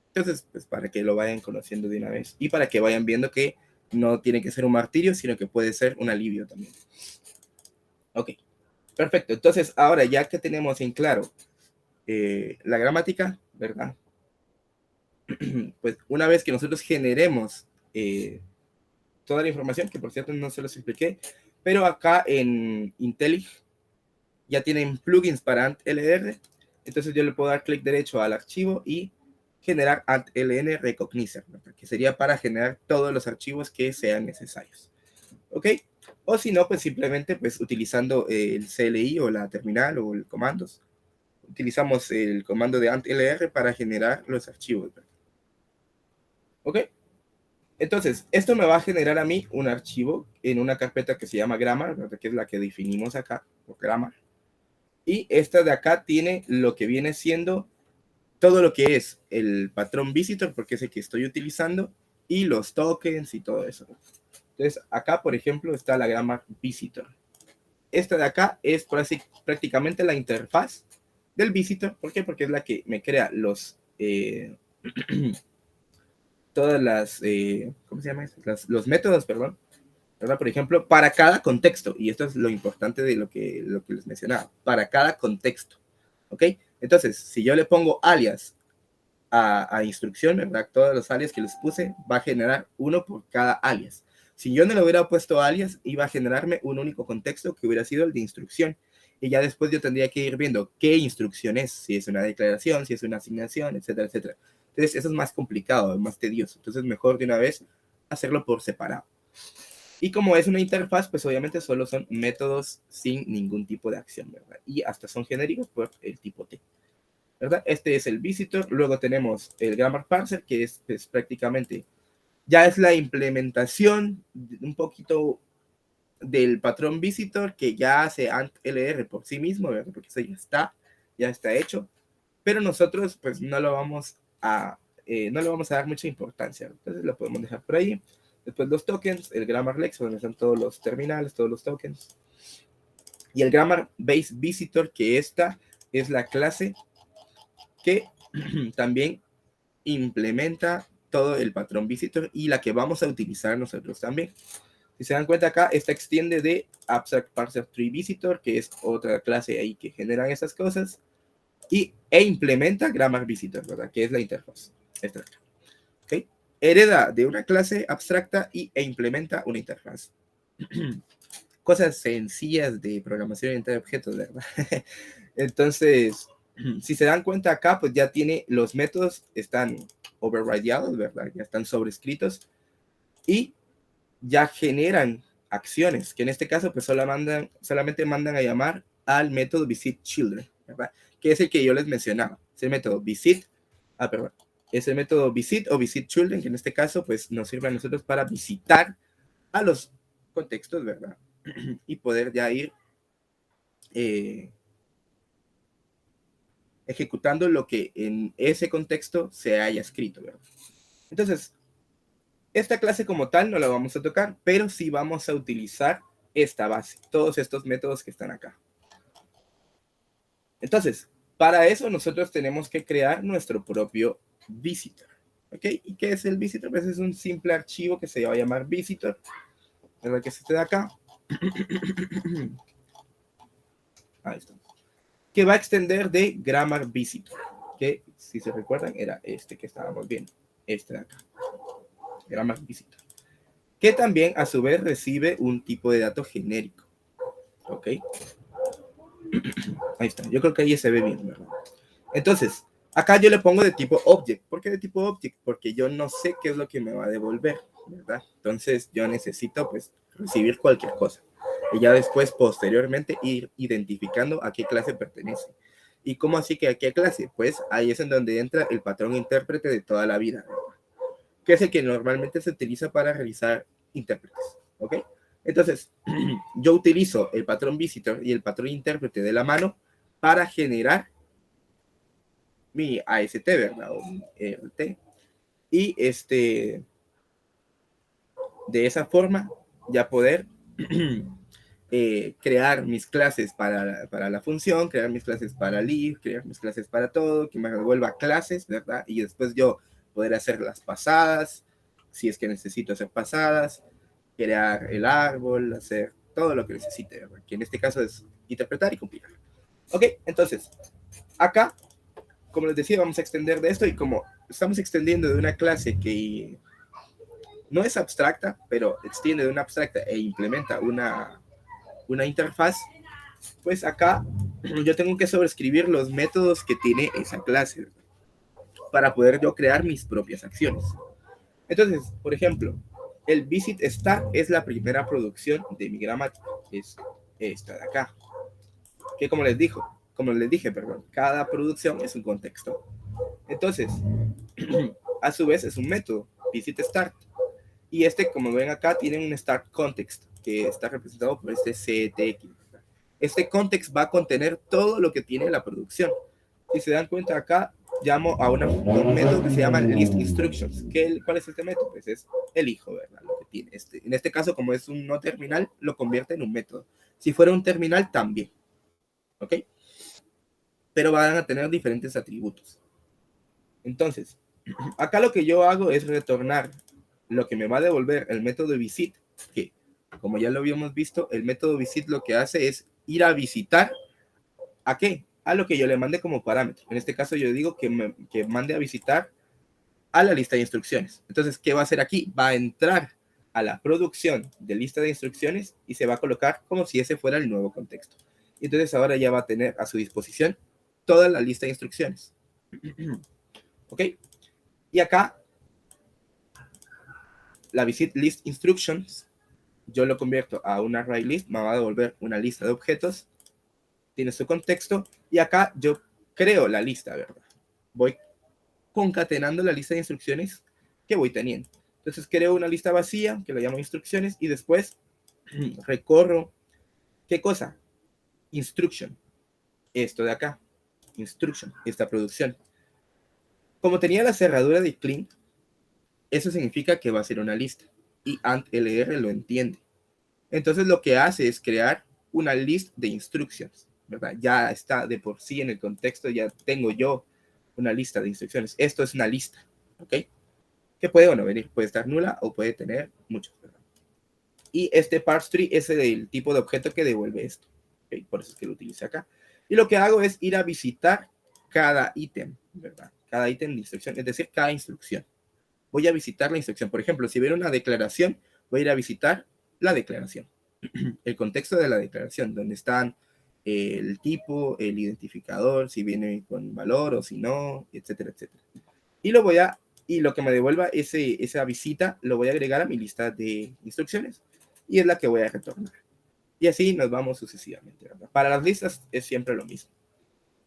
Entonces, pues para que lo vayan conociendo de una vez y para que vayan viendo que no tiene que ser un martirio, sino que puede ser un alivio también. Ok, perfecto. Entonces, ahora ya que tenemos en claro la gramática, ¿verdad? Pues una vez que nosotros generemos toda la información, que por cierto no se los expliqué, pero acá en IntelliJ ya tienen plugins para AntLR, entonces yo le puedo dar clic derecho al archivo y generar AntLN Recognizer, ¿no? Que sería para generar todos los archivos que sean necesarios. ¿Ok? O si no, pues simplemente pues utilizando el CLI o la terminal o el comandos, utilizamos el comando de AntLR para generar los archivos. ¿Ok? Entonces, esto me va a generar a mí un archivo en una carpeta que se llama grammar, ¿verdad? Que es la que definimos acá, o grammar. Y esta de acá tiene lo que viene siendo todo lo que es el patrón visitor, porque es el que estoy utilizando, y los tokens y todo eso. Entonces, acá, por ejemplo, está la grammar visitor. Esta de acá es prácticamente la interfaz del visitor. ¿Por qué? Porque es la que me crea todas las, ¿cómo se llama eso? Los métodos, perdón, ¿verdad? Por ejemplo, para cada contexto, y esto es lo importante de lo que les mencionaba, para cada contexto, ¿ok? Entonces, si yo le pongo alias a instrucción, ¿verdad? Todos los alias que les puse, va a generar uno por cada alias. Si yo no le hubiera puesto alias, iba a generarme un único contexto que hubiera sido el de instrucción. Y ya después yo tendría que ir viendo qué instrucción es, si es una declaración, si es una asignación, etcétera, etcétera. Entonces, eso es más complicado, más tedioso. Entonces, mejor de una vez hacerlo por separado. Y como es una interfaz, pues obviamente solo son métodos sin ningún tipo de acción, ¿verdad? Y hasta son genéricos por el tipo T, ¿verdad? Este es el visitor. Luego tenemos el grammar parser, que es pues, prácticamente, ya es la implementación un poquito del patrón visitor que ya hace AntLR por sí mismo, ¿verdad? Porque eso ya está hecho. Pero nosotros pues no le vamos a dar mucha importancia. Entonces lo podemos dejar por ahí. Después los tokens, el grammar lex, donde están todos los terminales, todos los tokens. Y el grammar base visitor, que esta es la clase que también implementa todo el patrón visitor y la que vamos a utilizar nosotros también. Si se dan cuenta acá, esta extiende de abstract parser tree visitor, que es otra clase ahí que generan esas cosas, e implementa grammar visitor, ¿verdad? Que es la interfaz. Esta. ¿Okay? Hereda de una clase abstracta e implementa una interfaz. Cosas sencillas de programación orientada a objetos, ¿verdad? Entonces, si se dan cuenta acá, pues ya tiene los métodos, están overrideados, ¿verdad? Ya están sobrescritos y ya generan acciones, que en este caso pues solamente mandan a llamar al método visitChildren, ¿verdad? Que es el que yo les mencionaba, es el método es el método visit o visitChildren, que en este caso pues nos sirve a nosotros para visitar a los contextos, ¿verdad? Y poder ya ir ejecutando lo que en ese contexto se haya escrito, ¿verdad? Entonces, esta clase como tal no la vamos a tocar, pero sí vamos a utilizar esta base, todos estos métodos que están acá. Entonces, para eso nosotros tenemos que crear nuestro propio visitor. ¿Ok? ¿Y qué es el visitor? Pues es un simple archivo que se va a llamar visitor, ¿verdad? Que es este de acá. Ahí está. Que va a extender de grammar visitor, que si se recuerdan era este que estábamos viendo, este de acá, grammar visitor, que también a su vez recibe un tipo de dato genérico. ¿Ok? Ahí está, yo creo que ahí se ve bien, ¿verdad? Entonces, acá yo le pongo de tipo object. ¿Por qué de tipo object? Porque yo no sé qué es lo que me va a devolver, ¿verdad? Entonces, yo necesito, pues, recibir cualquier cosa. Y ya después, posteriormente, ir identificando a qué clase pertenece. ¿Y cómo así que a qué clase? Pues ahí es en donde entra el patrón intérprete de toda la vida, ¿verdad? Que es el que normalmente se utiliza para realizar intérpretes, ¿ok? Entonces, yo utilizo el patrón visitor y el patrón intérprete de la mano para generar mi AST, ¿verdad? O mi ERT. Y de esa forma ya poder crear mis clases para la función, crear mis clases para leave, crear mis clases para todo, que me devuelva clases, ¿verdad? Y después yo poder hacer las pasadas, si es que necesito hacer pasadas, crear el árbol, hacer todo lo que necesite, ¿verdad? Que en este caso es interpretar y compilar. Ok, entonces, acá, como les decía, vamos a extender de esto y como estamos extendiendo de una clase que no es abstracta, pero extiende de una abstracta e implementa una interfaz, pues acá yo tengo que sobreescribir los métodos que tiene esa clase para poder yo crear mis propias acciones. Entonces, por ejemplo, el visit start es la primera producción de mi gramática, es esta de acá, que como les dije, perdón, cada producción es un contexto. Entonces, a su vez es un método, visit start, y como ven acá, tiene un start context, que está representado por este CTX. Este context va a contener todo lo que tiene la producción. Si se dan cuenta acá, llamo a un método que se llama list instructions. ¿Cuál es este método? Pues es el hijo, ¿verdad? Lo que tiene en este caso, como es un no terminal, lo convierte en un método. Si fuera un terminal, también. ¿Ok? Pero van a tener diferentes atributos. Entonces, acá lo que yo hago es retornar lo que me va a devolver el método visit, que como ya lo habíamos visto, el método visit lo que hace es ir a visitar, ¿a qué? A lo que yo le mande como parámetro. En este caso yo digo que mande a visitar a la lista de instrucciones. Entonces, ¿qué va a hacer aquí? Va a entrar a la producción de lista de instrucciones y se va a colocar como si ese fuera el nuevo contexto. Entonces ahora ya va a tener a su disposición toda la lista de instrucciones. ¿Ok? Y acá, la visit list instructions, yo lo convierto a una array list, me va a devolver una lista de objetos, tiene su contexto, y acá yo creo la lista, ¿verdad? Voy concatenando la lista de instrucciones que voy teniendo. Entonces creo una lista vacía, que la llamo instrucciones, y después recorro, ¿qué cosa? Instruction, esto de acá, instruction, esta producción. Como tenía la cerradura de clean, eso significa que va a ser una lista, y AntLR lo entiende. Entonces lo que hace es crear una list de instructions, ¿verdad? Ya está de por sí en el contexto, ya tengo yo una lista de instrucciones. Esto es una lista, ¿ok? Que puede o no venir, puede estar nula o puede tener muchos, ¿verdad? Y este parse tree es el tipo de objeto que devuelve esto, ¿okay? Por eso es que lo utilice acá. Y lo que hago es ir a visitar cada ítem, ¿verdad? Cada ítem de instrucción, es decir, cada instrucción. Voy a visitar la instrucción. Por ejemplo, si viene una declaración, voy a ir a visitar la declaración. El contexto de la declaración, donde están el tipo, el identificador, si viene con valor o si no, etcétera, etcétera. Y lo que me devuelva esa visita, lo voy a agregar a mi lista de instrucciones y es la que voy a retornar. Y así nos vamos sucesivamente, ¿verdad? Para las listas es siempre lo mismo.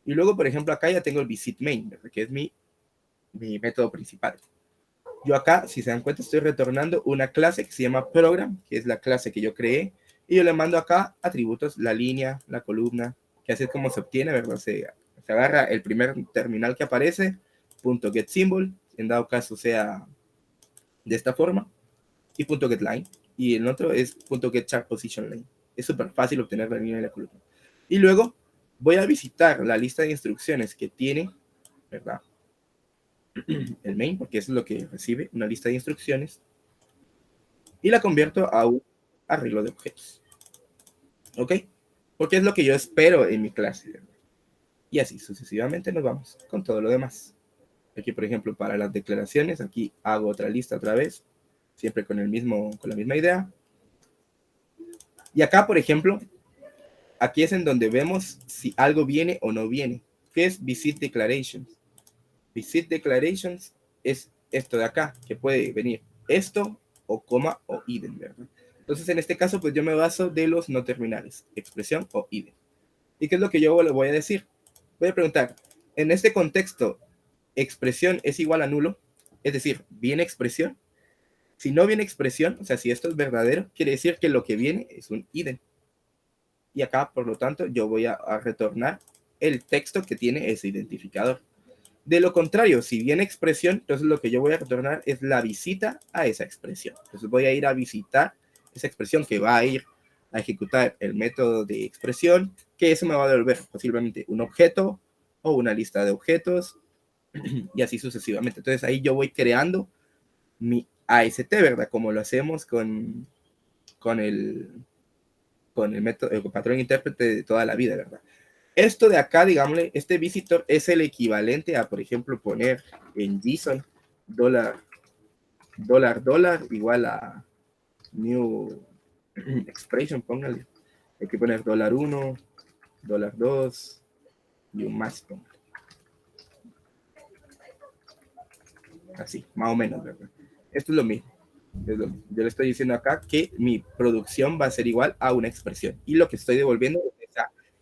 Y luego, por ejemplo, acá ya tengo el visit main, ¿verdad? Que es mi método principal. Yo acá, si se dan cuenta, estoy retornando una clase que se llama program, que es la clase que yo creé, y yo le mando acá atributos, la línea, la columna, que así es como se obtiene, ¿verdad? Se agarra el primer terminal que aparece, punto get symbol, en dado caso sea de esta forma, y punto get line, y el otro es punto get chart position line. Es súper fácil obtener la línea y la columna. Y luego voy a visitar la lista de instrucciones que tiene, ¿verdad? El main, porque eso es lo que recibe, una lista de instrucciones, y la convierto a un arreglo de objetos. ¿Ok? Porque es lo que yo espero en mi clase. Y así sucesivamente nos vamos con todo lo demás. Aquí, por ejemplo, para las declaraciones, aquí hago otra lista otra vez, siempre con la misma idea. Y acá, por ejemplo, aquí es en donde vemos si algo viene o no viene. ¿Qué es Visit Declarations? Visit Declarations es esto de acá, que puede venir esto o coma o idem, ¿verdad? Entonces, en este caso, pues yo me baso de los no terminales, expresión o idem. ¿Y qué es lo que yo le voy a decir? Voy a preguntar, en este contexto, expresión es igual a nulo, es decir, ¿viene expresión? Si no viene expresión, o sea, si esto es verdadero, quiere decir que lo que viene es un idem. Y acá, por lo tanto, yo voy a retornar el texto que tiene ese identificador. De lo contrario, si viene expresión, entonces lo que yo voy a retornar es la visita a esa expresión. Entonces voy a ir a visitar esa expresión que va a ir a ejecutar el método de expresión, que eso me va a devolver posiblemente un objeto o una lista de objetos y así sucesivamente. Entonces ahí yo voy creando mi AST, ¿verdad? Como lo hacemos con el método, el patrón intérprete de toda la vida, ¿verdad? Esto de acá, digámosle, este visitor es el equivalente a, por ejemplo, poner en JSON dólar igual a new expression, póngale. Hay que poner $1, $2 y un más, póngale. Así, más o menos, ¿verdad? Esto es lo mismo. Yo le estoy diciendo acá que mi producción va a ser igual a una expresión. Y lo que estoy devolviendo es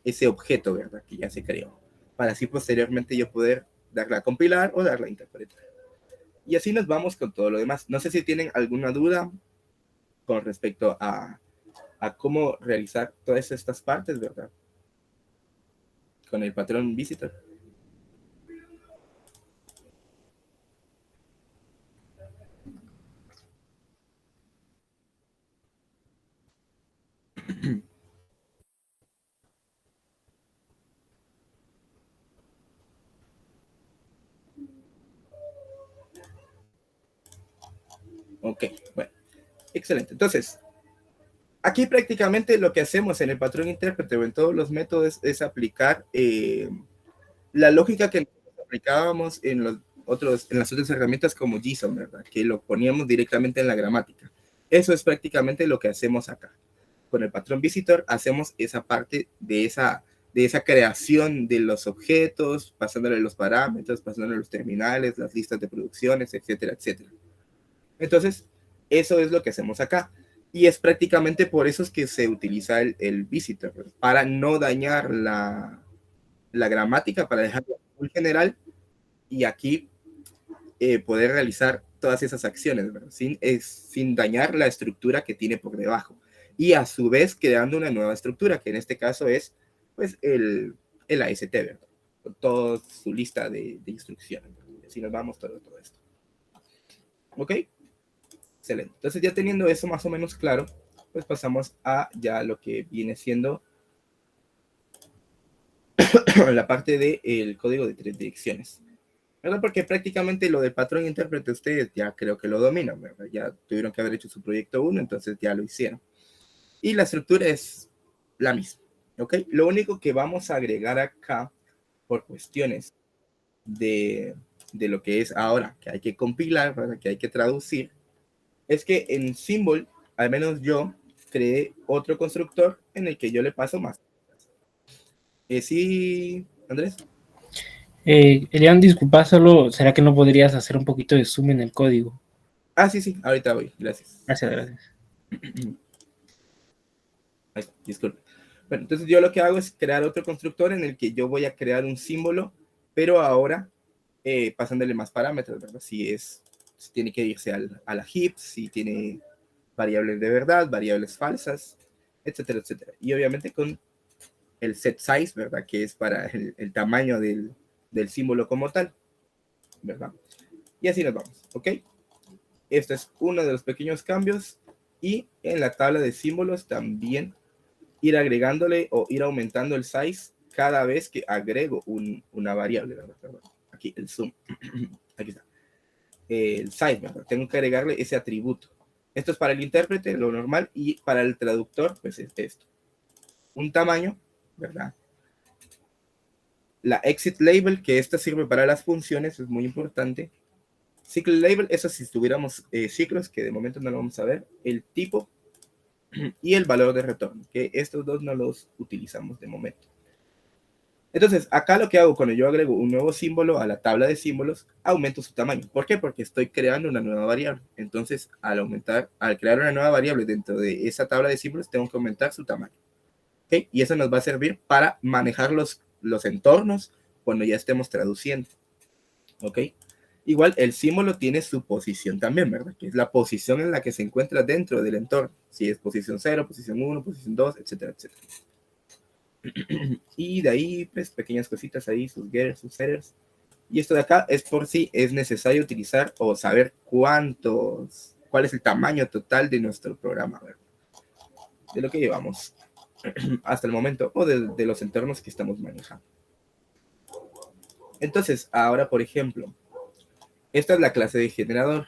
ese objeto, ¿verdad? Que ya se creó. Para así posteriormente yo poder darla a compilar o darla a interpretar. Y así nos vamos con todo lo demás. No sé si tienen alguna duda con respecto a cómo realizar todas estas partes, ¿verdad? Con el patrón visitor. Ok, bueno, excelente. Entonces, Aquí prácticamente lo que hacemos en el patrón intérprete o en todos los métodos es aplicar la lógica que aplicábamos en las otras herramientas como JSON, ¿verdad? Que lo poníamos directamente en la gramática. Eso es prácticamente lo que hacemos acá. Con el patrón visitor hacemos esa parte de esa creación de los objetos, pasándole los parámetros, pasándole los terminales, las listas de producciones, etcétera, etcétera. Entonces, eso es lo que hacemos acá. Y es prácticamente por eso es que se utiliza el visitor, ¿verdad? Para no dañar la gramática, para dejarlo muy general y aquí poder realizar todas esas acciones, ¿verdad? Sin dañar la estructura que tiene por debajo. Y a su vez creando una nueva estructura, que en este caso es pues el AST, ¿verdad? Con toda su lista de instrucciones. Así nos vamos todo esto. ¿Ok? Excelente. Entonces ya teniendo eso más o menos claro, pues pasamos a ya lo que viene siendo la parte del código de 3 direcciones. ¿Verdad? Porque prácticamente lo del patrón intérprete ustedes ya creo que lo dominan, ¿verdad? Ya tuvieron que haber hecho su proyecto 1, entonces ya lo hicieron. Y la estructura es la misma, ¿ok? Lo único que vamos a agregar acá por cuestiones de lo que es ahora, que hay que compilar, ¿verdad? Que hay que traducir, es que en Symbol, al menos yo, creé otro constructor en el que yo le paso más. ¿Sí, Andrés? Elian, disculpa, solo, ¿será que no podrías hacer un poquito de zoom en el código? Ah, sí, ahorita voy, gracias. Gracias. Ay, disculpe. Bueno, entonces yo lo que hago es crear otro constructor en el que yo voy a crear un símbolo, pero ahora pasándole más parámetros, ¿verdad? Si tiene que irse a la heap, si tiene variables de verdad, variables falsas, etcétera, etcétera. Y obviamente con el set size, ¿verdad? Que es para el tamaño del símbolo como tal, ¿verdad? Y así nos vamos, ¿ok? Este es uno de los pequeños cambios. Y en la tabla de símbolos también ir agregándole o ir aumentando el size cada vez que agrego una variable, ¿verdad? Aquí el zoom. Aquí está. El size, ¿verdad? Tengo que agregarle ese atributo. Esto es para el intérprete, lo normal, y para el traductor, pues es esto. Un tamaño, ¿verdad? La exit label, que esta sirve para las funciones, es muy importante. Cycle label, eso si tuviéramos ciclos, que de momento no lo vamos a ver. El tipo y el valor de retorno, que estos dos no los utilizamos de momento. Entonces, acá lo que hago cuando yo agrego un nuevo símbolo a la tabla de símbolos, aumento su tamaño. ¿Por qué? Porque estoy creando una nueva variable. Entonces, al crear una nueva variable dentro de esa tabla de símbolos, tengo que aumentar su tamaño. ¿Okay? Y eso nos va a servir para manejar los entornos cuando ya estemos traduciendo. ¿Ok? Igual el símbolo tiene su posición también, ¿verdad? Que es la posición en la que se encuentra dentro del entorno. Si es posición 0, posición 1, posición 2, etcétera, etcétera. Y de ahí, pues, pequeñas cositas ahí, sus getters, sus setters. Y esto de acá es por si es necesario utilizar o saber cuál es el tamaño total de nuestro programa, ¿verdad? De lo que llevamos hasta el momento o de los entornos que estamos manejando. Entonces, ahora, por ejemplo, esta es la clase de generador,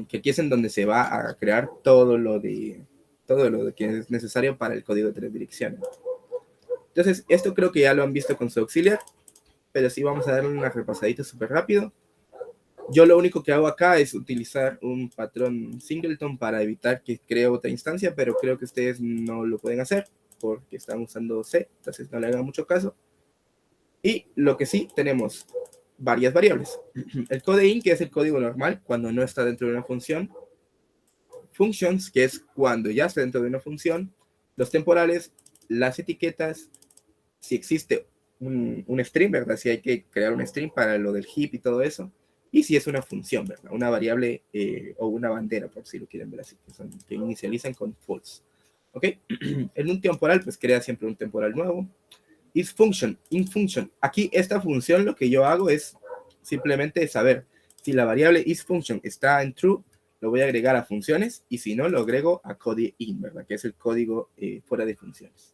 que aquí es en donde se va a crear todo lo que es necesario para el código de 3 direcciones. Entonces, esto creo que ya lo han visto con su auxiliar, pero sí vamos a darle una repasadita súper rápido. Yo lo único que hago acá es utilizar un patrón singleton para evitar que cree otra instancia, pero creo que ustedes no lo pueden hacer porque están usando C, entonces no le hagan mucho caso. Y lo que sí, tenemos varias variables. El codein, que es el código normal cuando no está dentro de una función. Functions, que es cuando ya está dentro de una función. Los temporales, las etiquetas, si existe un string, ¿verdad? Si hay que crear un string para lo del heap y todo eso. Y si es una función, ¿verdad? Una variable o una bandera, por si lo quieren ver así, que inicializan con false. ¿Ok? En un temporal, pues crea siempre un temporal nuevo. IsFunction, inFunction. Aquí esta función lo que yo hago es simplemente saber si la variable isFunction está en true, lo voy a agregar a funciones, y si no, lo agrego a codein, ¿verdad? Que es el código fuera de funciones.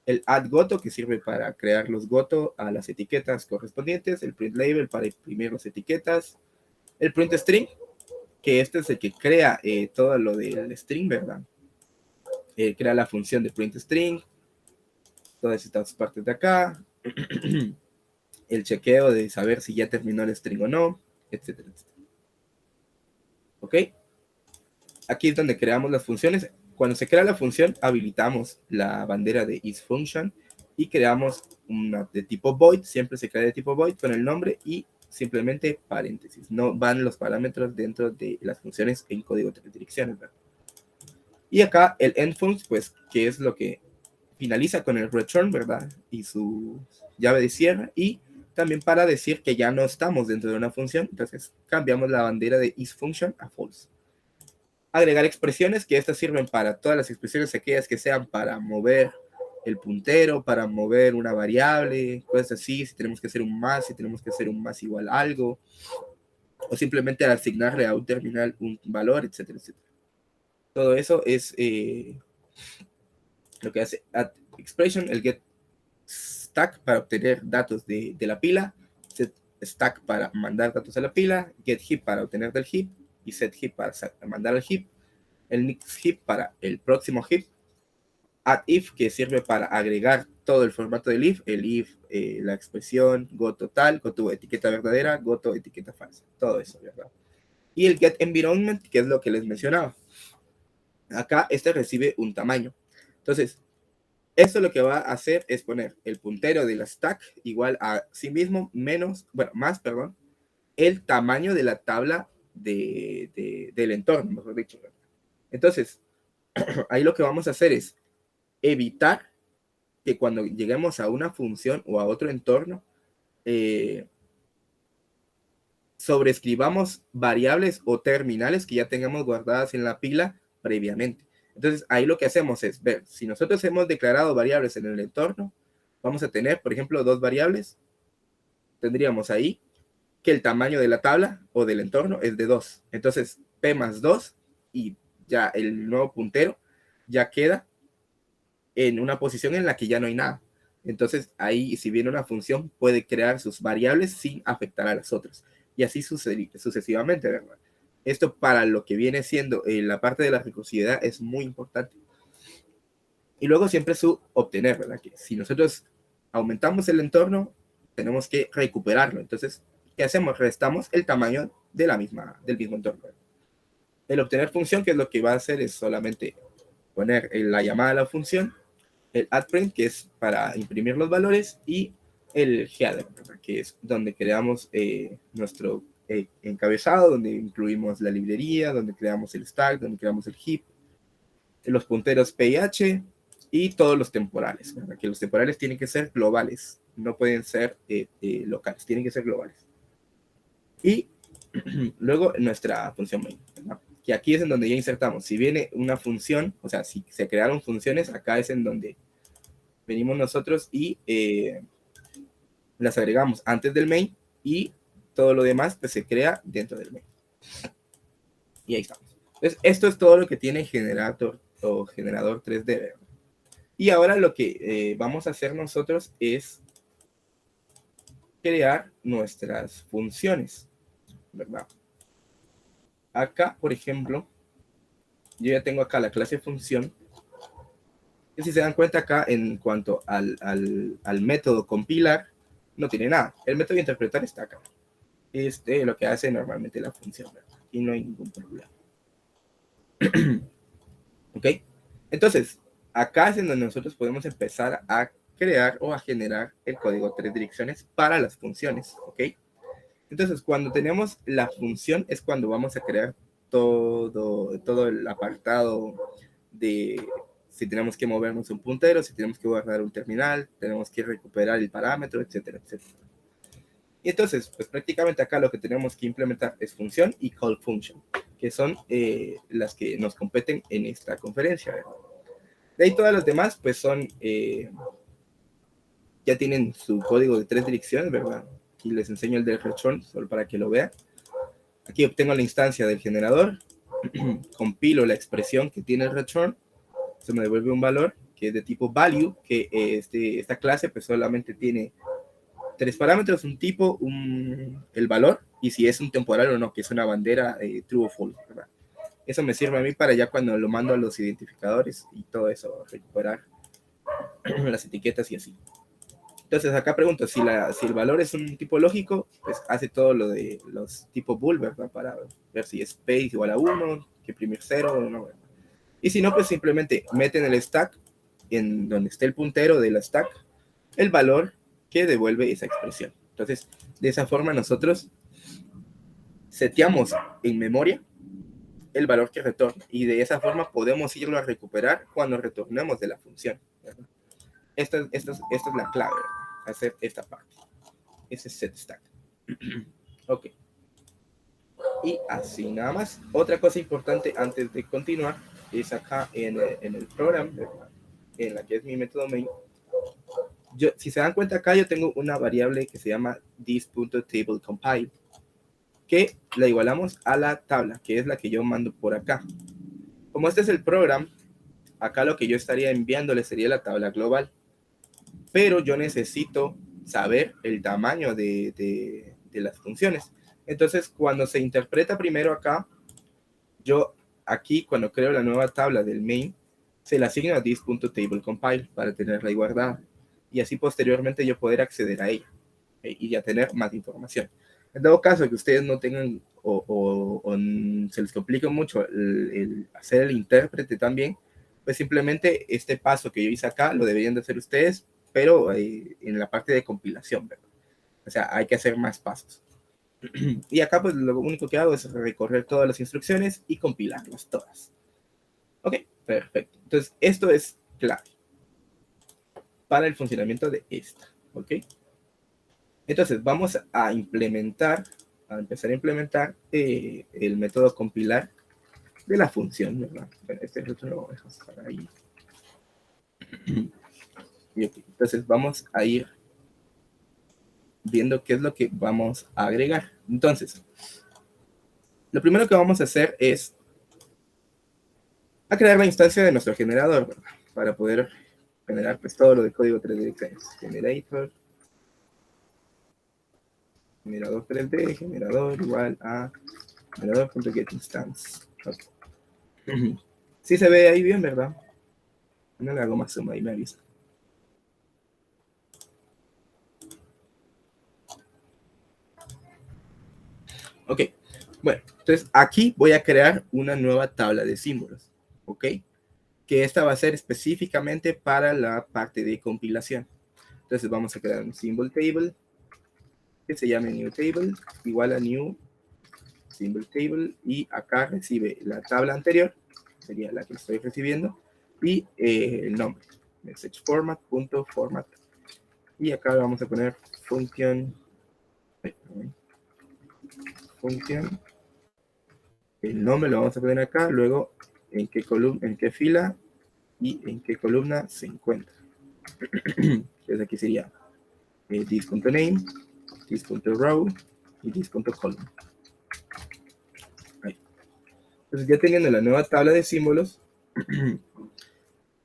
El addGoto, que sirve para crear los goto a las etiquetas correspondientes. El printLabel para imprimir las etiquetas. El printString, que este es el que crea todo lo del string, ¿verdad? crea la función de print string, todas estas partes de acá, el chequeo de saber si ya terminó el string o no, etcétera, etcétera. ¿Ok? Aquí es donde creamos las funciones. Cuando se crea la función, habilitamos la bandera de isFunction y creamos una de tipo void. Siempre se crea de tipo void con el nombre y simplemente paréntesis. No van los parámetros dentro de las funciones en código de direcciones, ¿verdad? Y acá el endfunction, pues, que es lo que finaliza con el return, ¿verdad? Y su llave de cierre. Y también para decir que ya no estamos dentro de una función, entonces cambiamos la bandera de isFunction a false. Agregar expresiones, que estas sirven para todas las expresiones aquellas que sean para mover el puntero, para mover una variable, cosas así, si tenemos que hacer un más, si tenemos que hacer un más igual a algo, o simplemente asignarle a un terminal un valor, etcétera, etcétera. Todo eso es lo que hace add expression, el get stack para obtener datos de la pila, set stack para mandar datos a la pila, get heap para obtener del heap, y set heap para mandar al heap, el next heap para el próximo heap, add if, que sirve para agregar todo el formato del if, el if, la expresión, go total, go to etiqueta verdadera, go to etiqueta falsa, todo eso, ¿verdad? Y el get environment, que es lo que les mencionaba. Acá este recibe un tamaño. Entonces, esto lo que va a hacer es poner el puntero de la stack igual a sí mismo más, el tamaño de la tabla del entorno, mejor dicho. Entonces, ahí lo que vamos a hacer es evitar que cuando lleguemos a una función o a otro entorno, sobreescribamos variables o terminales que ya tengamos guardadas en la pila previamente. Entonces, ahí lo que hacemos es ver, si nosotros hemos declarado variables en el entorno, vamos a tener, por ejemplo, dos variables. Tendríamos ahí que el tamaño de la tabla o del entorno es de 2. Entonces, P más 2 y ya el nuevo puntero ya queda en una posición en la que ya no hay nada. Entonces, ahí, si viene una función, puede crear sus variables sin afectar a las otras. Y así sucesivamente, ¿verdad? Esto para lo que viene siendo la parte de la recursividad es muy importante. Y luego siempre su obtener, ¿verdad? Que si nosotros aumentamos el entorno, tenemos que recuperarlo. Entonces, ¿qué hacemos? Restamos el tamaño del mismo entorno. El obtener función, que es lo que va a hacer, es solamente poner la llamada a la función, el addPrint, que es para imprimir los valores, y el header, ¿verdad? Que es donde creamos nuestro encabezado, donde incluimos la librería, donde creamos el stack, donde creamos el heap, los punteros PIH y todos los temporales, ¿verdad? Que los temporales tienen que ser globales, no pueden ser locales, tienen que ser globales. Y luego nuestra función main, ¿verdad? Que aquí es en donde ya insertamos. Si viene una función, o sea, si se crearon funciones, acá es en donde venimos nosotros y las agregamos antes del main y todo lo demás pues se crea dentro del main. Y ahí estamos. Entonces, esto es todo lo que tiene generator o generador 3D, ¿verdad? Y ahora lo que vamos a hacer nosotros es crear nuestras funciones, ¿verdad? Acá, por ejemplo, yo ya tengo acá la clase función. Y si se dan cuenta acá, en cuanto al método compilar, no tiene nada. El método de interpretar está acá. Lo que hace normalmente la función, ¿verdad? Y no hay ningún problema. ¿Ok? Entonces, acá es en donde nosotros podemos empezar a crear o a generar el código 3 direcciones para las funciones. ¿Ok? Entonces, cuando tenemos la función es cuando vamos a crear todo el apartado de si tenemos que movernos un puntero, si tenemos que guardar un terminal, tenemos que recuperar el parámetro, etcétera, etcétera. Y entonces, pues prácticamente acá lo que tenemos que implementar es función y call function, que son las que nos competen en esta conferencia, ¿verdad? De ahí todas las demás, pues son, ya tienen su código de 3 direcciones, ¿verdad? Aquí les enseño el del return, solo para que lo vean. Aquí obtengo la instancia del generador, compilo la expresión que tiene el return, se me devuelve un valor que es de tipo value, que esta clase pues solamente tiene 3 parámetros, un tipo, el valor, y si es un temporal o no, que es una bandera true o false, ¿verdad? Eso me sirve a mí para ya cuando lo mando a los identificadores y todo eso, recuperar las etiquetas y así. Entonces acá pregunto, si el valor es un tipo lógico, pues hace todo lo de los tipos bool, ¿verdad? Para ver si space igual a 1, que imprimir 0 o no. Y si no, pues simplemente mete en el stack, en donde esté el puntero de la stack, el valor que devuelve esa expresión. Entonces, de esa forma nosotros seteamos en memoria el valor que retorna y de esa forma podemos irlo a recuperar cuando retornemos de la función. Esta es la clave, ¿verdad? Hacer esta parte. Ese set stack. Ok. Y así nada más. Otra cosa importante antes de continuar es acá en el programa, en la que es mi método main. Si se dan cuenta acá, yo tengo una variable que se llama this.tableCompile, que la igualamos a la tabla, que es la que yo mando por acá. Como este es el programa, acá lo que yo estaría enviándole sería la tabla global, pero yo necesito saber el tamaño de las funciones. Entonces, cuando se interpreta primero acá, yo aquí, cuando creo la nueva tabla del main, se la asigno a this.tableCompile para tenerla ahí guardada. Y así posteriormente yo poder acceder a ella y ya tener más información. En todo caso, que ustedes no tengan o se les complique mucho el hacer el intérprete también, pues simplemente este paso que yo hice acá lo deberían de hacer ustedes, pero en la parte de compilación, ¿verdad? O sea, hay que hacer más pasos. Y acá pues lo único que hago es recorrer todas las instrucciones y compilarlas todas. Ok, perfecto. Entonces, esto es clave para el funcionamiento de esta. Ok. Entonces, vamos a empezar a implementar el método compilar de la función, ¿verdad? Bueno, este otro lo voy a dejar ahí. Y okay. Entonces, vamos a ir viendo qué es lo que vamos a agregar. Entonces, lo primero que vamos a hacer es a crear la instancia de nuestro generador, ¿verdad? Para poder generar pues todo lo de código 3D. Generador 3D, generador igual a generador.getInstance. Okay. Sí se ve ahí bien, ¿verdad? No le hago más zoom, ahí me avisa. Ok, bueno, entonces aquí voy a crear una nueva tabla de símbolos, ¿ok? Que esta va a ser específicamente para la parte de compilación. Entonces vamos a crear un symbol table que se llame new table, igual a new symbol table, y acá recibe la tabla anterior, sería la que estoy recibiendo, y el nombre, message format, y acá vamos a poner function, el nombre lo vamos a poner acá, luego en qué columna, en qué fila y en qué columna se encuentra. Entonces aquí sería this.name, this.row y this.column. Ahí. Entonces ya teniendo la nueva tabla de símbolos,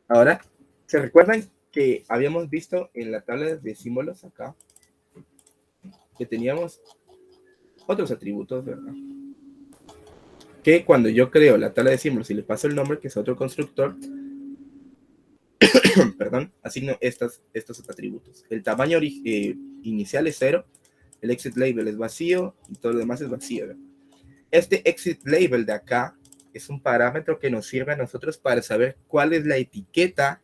ahora, ¿se recuerdan que habíamos visto en la tabla de símbolos acá que teníamos otros atributos, ¿verdad? Que cuando yo creo la tabla de símbolos y le paso el nombre, que es otro constructor, perdón, asigno estos atributos. El tamaño inicial es 0, el exit label es vacío y todo lo demás es vacío, ¿verdad? Este exit label de acá es un parámetro que nos sirve a nosotros para saber cuál es la etiqueta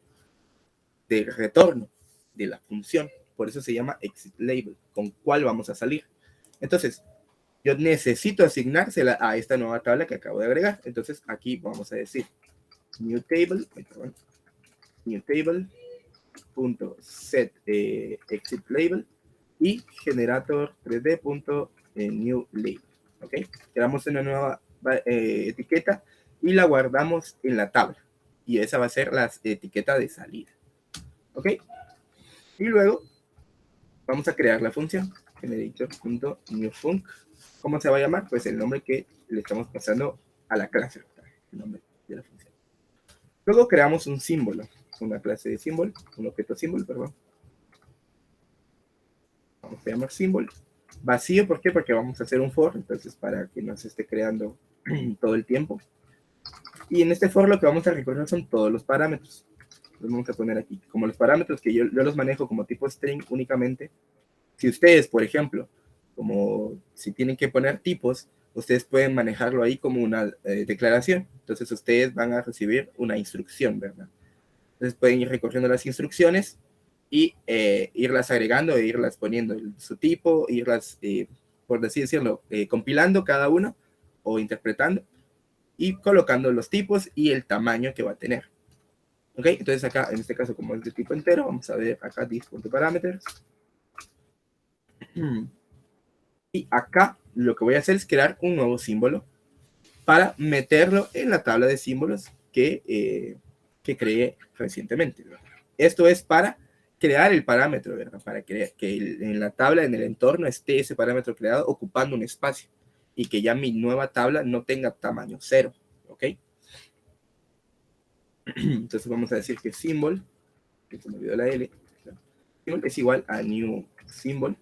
de retorno de la función. Por eso se llama exit label, con cuál vamos a salir. Entonces, yo necesito asignársela a esta nueva tabla que acabo de agregar. Entonces, aquí vamos a decir new table, set exit label y generator 3D.new label. ¿Ok? Creamos una nueva etiqueta y la guardamos en la tabla. Y esa va a ser la etiqueta de salida. ¿Ok? Y luego vamos a crear la función generator.newfunc. ¿Cómo se va a llamar? Pues el nombre que le estamos pasando a la clase, el nombre de la función. Luego creamos un símbolo, una clase de símbolo, un objeto símbolo, perdón. Vamos a llamar símbolo. Vacío, ¿por qué? Porque vamos a hacer un for, entonces para que nos esté creando todo el tiempo. Y en este for lo que vamos a recorrer son todos los parámetros. Los vamos a poner aquí. Como los parámetros que yo los manejo como tipo string únicamente. Si ustedes, por ejemplo, como si tienen que poner tipos, ustedes pueden manejarlo ahí como una declaración. Entonces ustedes van a recibir una instrucción, ¿verdad? Entonces pueden ir recorriendo las instrucciones y irlas agregando e irlas poniendo su tipo, irlas, por así decirlo, compilando cada uno o interpretando y colocando los tipos y el tamaño que va a tener. ¿Ok? Entonces acá, en este caso, como es de tipo entero, vamos a ver acá this.parameters. Y acá lo que voy a hacer es crear un nuevo símbolo para meterlo en la tabla de símbolos que creé recientemente, ¿verdad? Esto es para crear el parámetro, ¿verdad? Para que en la tabla, en el entorno, esté ese parámetro creado ocupando un espacio y que ya mi nueva tabla no tenga tamaño 0, ¿ok? Entonces vamos a decir que symbol, que se me olvidó la L, symbol es igual a new symbol,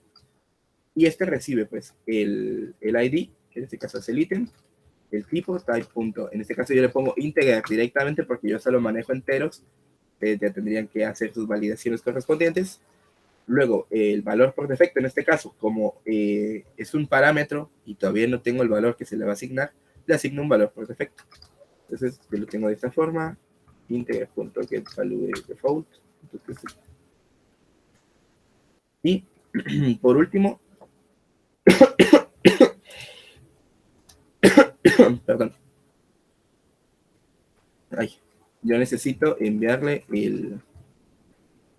y este recibe pues el ID, que en este caso es el ítem, el tipo, type. En este caso yo le pongo integer directamente porque yo solo manejo enteros, ya tendrían que hacer sus validaciones correspondientes. Luego, el valor por defecto, en este caso, como es un parámetro y todavía no tengo el valor que se le va a asignar, le asigno un valor por defecto. Entonces, yo lo tengo de esta forma, integer.getValueDefault. Y por último, perdón, yo necesito enviarle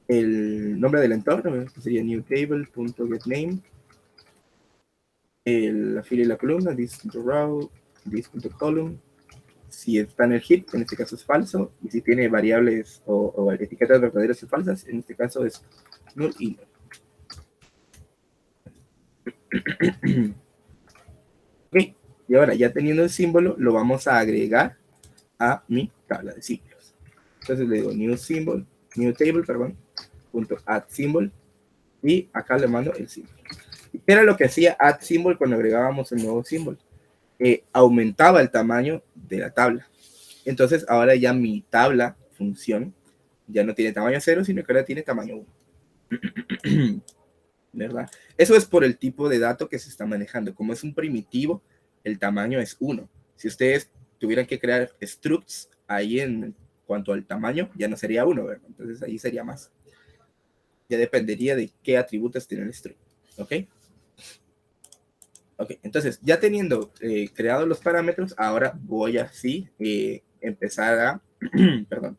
el nombre del entorno, que sería newtable.getName, la fila y la columna, this.row, this.column. Si está en el heap, en este caso es falso, y si tiene variables o etiquetas verdaderas y falsas, en este caso es null y null. Ok, y ahora ya teniendo el símbolo, lo vamos a agregar a mi tabla de símbolos. Entonces le digo new symbol, new table, perdón, punto add symbol, y acá le mando el símbolo. ¿Qué era lo que hacía add symbol cuando agregábamos el nuevo símbolo? Aumentaba el tamaño de la tabla. Entonces ahora ya mi tabla, función, ya no tiene tamaño 0, sino que ahora tiene tamaño 1. ¿Verdad? Eso es por el tipo de dato que se está manejando. Como es un primitivo, el tamaño es 1. Si ustedes tuvieran que crear structs ahí en cuanto al tamaño, ya no sería 1, ¿verdad? Entonces ahí sería más. Ya dependería de qué atributos tiene el struct. ¿Ok? Ok, entonces ya teniendo creado los parámetros, ahora voy así empezar a perdón,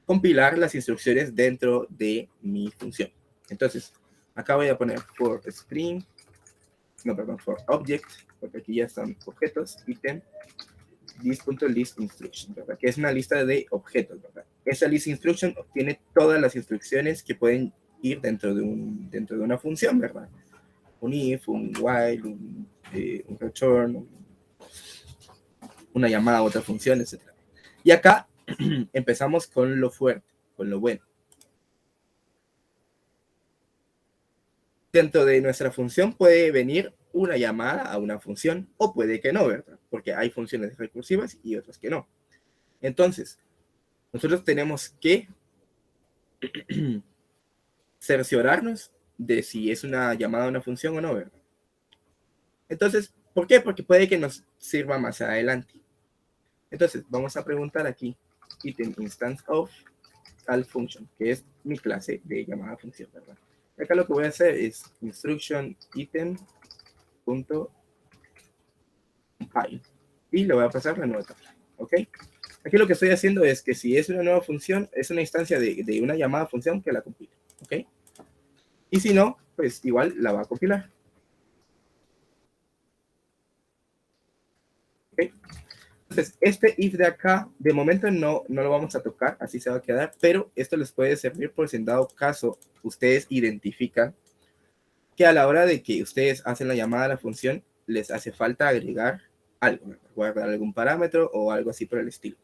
compilar las instrucciones dentro de mi función. Entonces, acá voy a poner for string, no, perdón, for object, porque aquí ya están objetos, item, this.list instruction, ¿verdad? Que es una lista de objetos, ¿verdad? Esa list instruction obtiene todas las instrucciones que pueden ir dentro de una función, ¿verdad? Un if, un while, un return, una llamada a otra función, etc. Y acá empezamos con lo fuerte, con lo bueno. Dentro de nuestra función puede venir una llamada a una función o puede que no, ¿verdad? Porque hay funciones recursivas y otras que no. Entonces, nosotros tenemos que cerciorarnos de si es una llamada a una función o no, ¿verdad? Entonces, ¿por qué? Porque puede que nos sirva más adelante. Entonces, vamos a preguntar aquí, item instance of tal function, que es mi clase de llamada a función, ¿verdad? Acá lo que voy a hacer es instruction item punto compile y le voy a pasar la nueva tabla, ¿ok? Aquí lo que estoy haciendo es que si es una nueva función, es una instancia de una llamada a función que la compile, ¿ok? Y si no, pues igual la va a compilar. ¿Ok? Entonces, este if de acá, de momento no lo vamos a tocar, así se va a quedar, pero esto les puede servir por si en dado caso ustedes identifican que a la hora de que ustedes hacen la llamada a la función, les hace falta agregar algo, guardar algún parámetro o algo así por el estilo.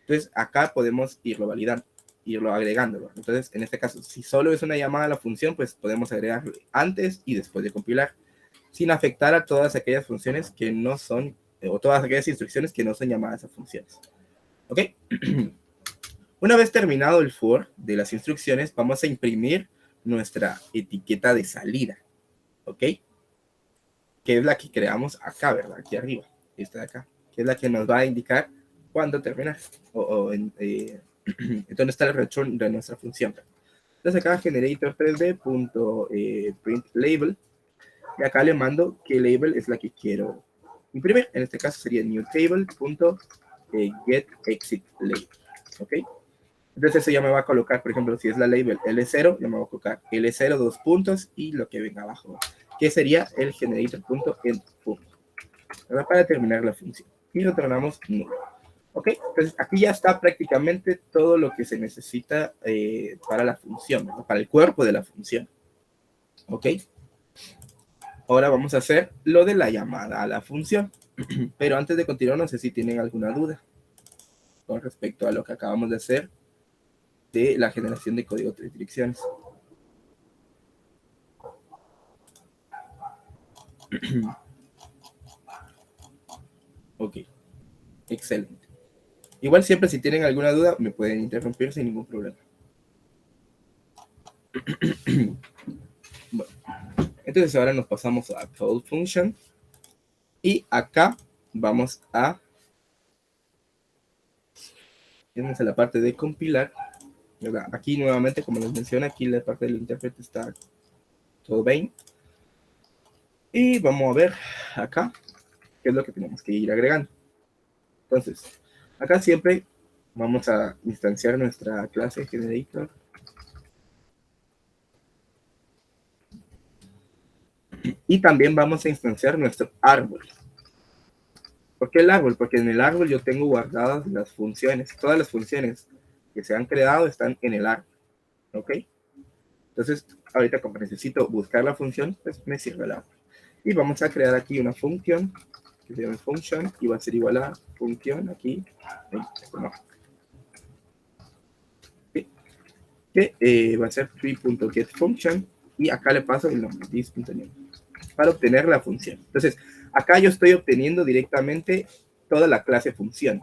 Entonces, acá podemos irlo validando, irlo agregándolo. Entonces, en este caso, si solo es una llamada a la función, pues podemos agregarlo antes y después de compilar, sin afectar a todas aquellas funciones que no son, o todas aquellas instrucciones que no son llamadas a funciones. ¿Ok? Una vez terminado el for de las instrucciones, vamos a imprimir nuestra etiqueta de salida. ¿Ok? Que es la que creamos acá, ¿verdad? Aquí arriba, esta de acá, que es la que nos va a indicar cuándo terminar, dónde está el return de nuestra función. Entonces acá generator 3d.print label, y acá le mando qué label es la que quiero imprimir. En este caso sería new table.getExitLabel. ¿Ok? Entonces eso ya me va a colocar, por ejemplo, si es la label L0, ya me va a colocar L0, dos puntos, y lo que venga abajo, que sería el generator.end, para terminar la función. Y retornamos nulo. ¿Ok? Entonces aquí ya está prácticamente todo lo que se necesita para la función, ¿no? Para el cuerpo de la función. ¿Ok? Ahora vamos a hacer lo de la llamada a la función. Pero antes de continuar, no sé si tienen alguna duda con respecto a lo que acabamos de hacer de la generación de código de direcciones. Ok, excelente. Igual siempre si tienen alguna duda me pueden interrumpir sin ningún problema. Bueno, entonces ahora nos pasamos a call function y acá vamos a irnos a la parte de compilar, ¿verdad? Aquí nuevamente, como les mencioné, aquí la parte del intérprete está todo bien. Y vamos a ver acá qué es lo que tenemos que ir agregando. Entonces, acá siempre vamos a instanciar nuestra clase generator. Y también vamos a instanciar nuestro árbol. ¿Por qué el árbol? Porque en el árbol yo tengo guardadas las funciones. Todas las funciones que se han creado están en el árbol. ¿Ok? Entonces, ahorita como necesito buscar la función, pues me sirve el árbol. Y vamos a crear aquí una función que se llama function y va a ser igual a función aquí. No. Que va a ser tree.getFunction y acá le paso el nombre, this.name, para obtener la función. Entonces, acá yo estoy obteniendo directamente toda la clase función,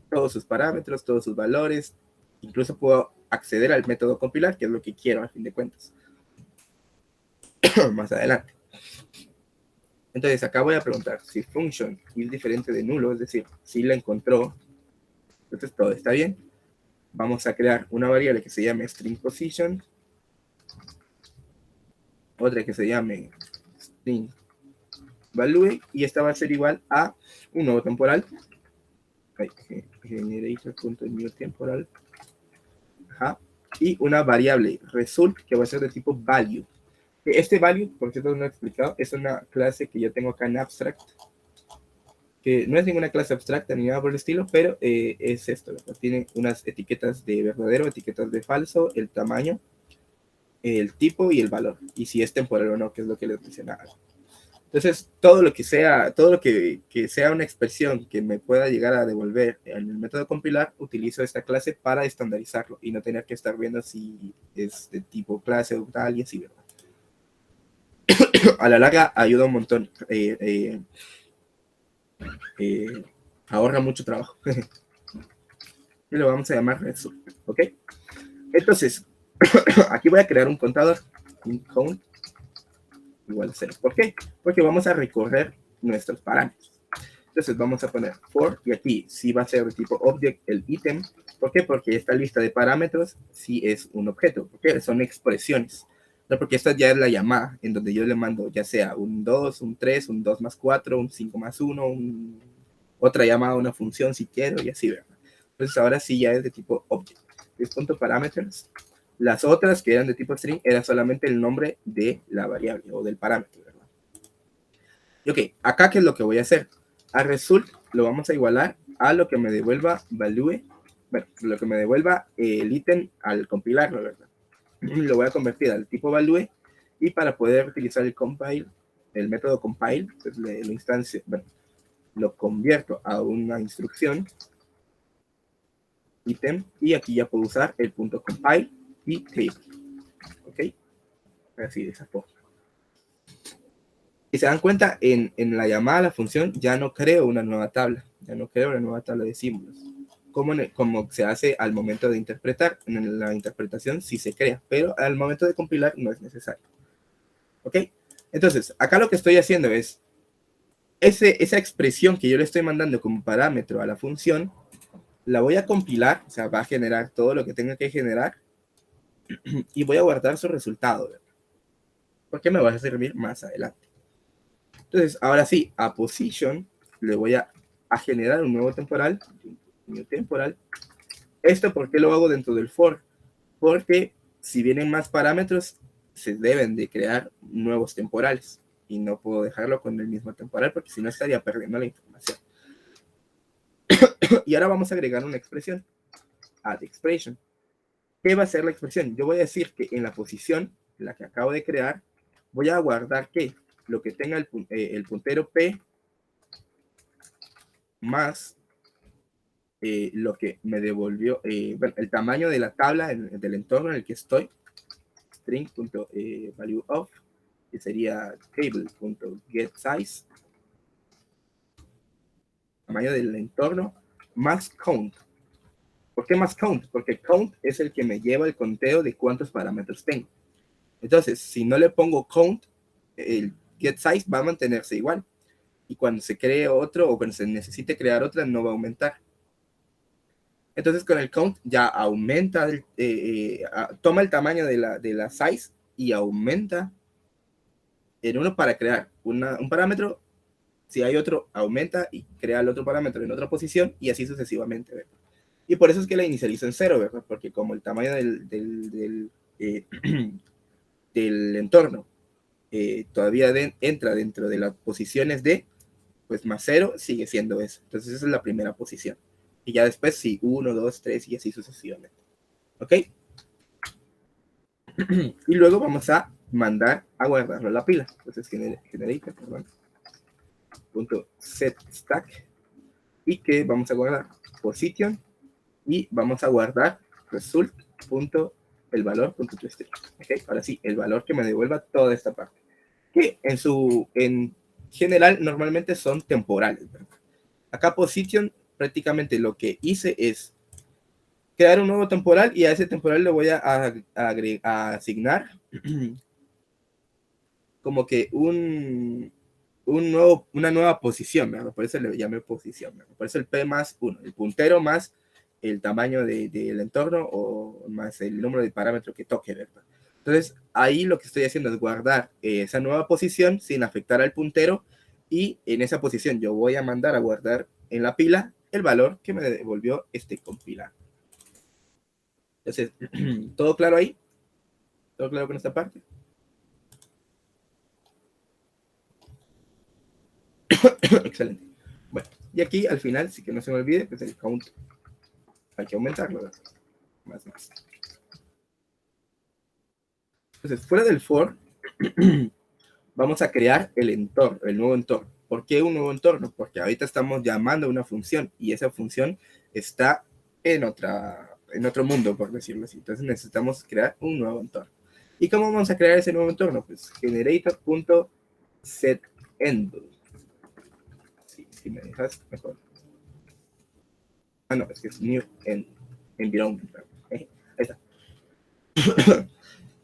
todos sus parámetros, todos sus valores, incluso puedo acceder al método compilar, que es lo que quiero a fin de cuentas. Más adelante. Entonces, acá voy a preguntar si function es diferente de nulo, es decir, si la encontró, entonces todo está bien. Vamos a crear una variable que se llame string position, otra que se llame string value, y esta va a ser igual a un nuevo temporal, generator.new temporal, y una variable result que va a ser de tipo value. Este value, por cierto, no he explicado, es una clase que yo tengo acá en abstract, que no es ninguna clase abstracta ni nada por el estilo, pero es esto, ¿verdad? Tiene unas etiquetas de verdadero, etiquetas de falso, el tamaño, el tipo y el valor, y si es temporal o no, que es lo que les mencionaba. Entonces, todo lo que sea una expresión que me pueda llegar a devolver en el método compilar, utilizo esta clase para estandarizarlo y no tener que estar viendo si es de tipo clase o tal y así, ¿verdad? A la larga ayuda un montón. Ahorra mucho trabajo. Y lo vamos a llamar result, ¿ok? Entonces, aquí voy a crear un contador, un count igual a 0. ¿Por qué? Porque vamos a recorrer nuestros parámetros. Entonces vamos a poner for, y aquí sí va a ser de tipo object el ítem. ¿Por qué? Porque esta lista de parámetros sí es un objeto, porque son expresiones. No, porque esta ya es la llamada, en donde yo le mando ya sea un 2, un 3, un 2 más 4, un 5 más 1, otra llamada a una función si quiero, y así, ¿verdad? Entonces ahora sí ya es de tipo object. Parameters. Las otras que eran de tipo string era solamente el nombre de la variable o del parámetro, ¿verdad? Y ok, acá ¿qué es lo que voy a hacer? A result lo vamos a igualar a lo que me devuelva value, bueno, lo que me devuelva el ítem al compilarlo, ¿verdad? Lo voy a convertir al tipo value, y para poder utilizar el compile, el método compile, pues lo convierto a una instrucción ítem, y aquí ya puedo usar el punto compile y table, ¿ok? Así de esa forma. Si se dan cuenta, en la llamada a la función ya no creo una nueva tabla, ya no creo una nueva tabla de símbolos. como se hace al momento de interpretar. En la interpretación sí se crea, pero al momento de compilar no es necesario. ¿Ok? Entonces, acá lo que estoy haciendo es esa expresión que yo le estoy mandando como parámetro a la función, la voy a compilar, o sea, va a generar todo lo que tenga que generar y voy a guardar su resultado, ¿verdad? Porque me va a servir más adelante. Entonces, ahora sí, a position le voy a generar un nuevo temporal, ¿Esto por qué lo hago dentro del for? Porque si vienen más parámetros, se deben de crear nuevos temporales. Y no puedo dejarlo con el mismo temporal porque si no estaría perdiendo la información. Y ahora vamos a agregar una expresión. Add expression. ¿Qué va a ser la expresión? Yo voy a decir que en la posición, la que acabo de crear, voy a guardar que lo que tenga el puntero P más lo que me devolvió, bueno, el tamaño de la tabla del entorno en el que estoy, string.valueOf, que sería table.getSize, tamaño del entorno, más count. ¿Por qué más count? Porque count es el que me lleva el conteo de cuántos parámetros tengo. Entonces, si no le pongo count, el getSize va a mantenerse igual. Y cuando se cree otro o cuando se necesite crear otra, no va a aumentar. Entonces con el count ya aumenta, toma el tamaño de la size y aumenta en uno para crear un parámetro. Si hay otro, aumenta y crea el otro parámetro en otra posición y así sucesivamente, ¿verdad? Y por eso es que la inicializo en 0, ¿verdad? Porque como el tamaño del entorno todavía entra dentro de las posiciones de, pues más 0 sigue siendo eso. Entonces esa es la primera posición. Y ya después sí, 1, 2, 3 y así sucesivamente. ¿Ok? Y luego vamos a mandar a guardarlo a la pila. Entonces generator, perdón, punto set stack y que vamos a guardar position y vamos a guardar result punto el valor punto to string. ¿Okay? Ahora sí, el valor que me devuelva toda esta parte. Que en general normalmente son temporales, ¿verdad? Acá position prácticamente lo que hice es crear un nuevo temporal y a ese temporal le voy a asignar como que una nueva posición, ¿verdad? Por eso le llamé posición, ¿verdad? Por eso el P más 1, el puntero más el tamaño del entorno o más el número de parámetros que toque, ¿verdad? Entonces, ahí lo que estoy haciendo es guardar esa nueva posición sin afectar al puntero y en esa posición yo voy a mandar a guardar en la pila el valor que me devolvió este compilar. Entonces, ¿todo claro ahí? ¿Todo claro con esta parte? Excelente. Bueno, y aquí al final, sí que no se me olvide, pues el count hay que aumentarlo, ¿verdad? Más. Entonces, fuera del for, vamos a crear el entorno, el nuevo entorno. ¿Por qué un nuevo entorno? Porque ahorita estamos llamando a una función y esa función está en otro mundo, por decirlo así. Entonces necesitamos crear un nuevo entorno. ¿Y cómo vamos a crear ese nuevo entorno? Pues generator.setEnv. Si me dejas mejor. Ah, no, es que es new environment. Ahí está.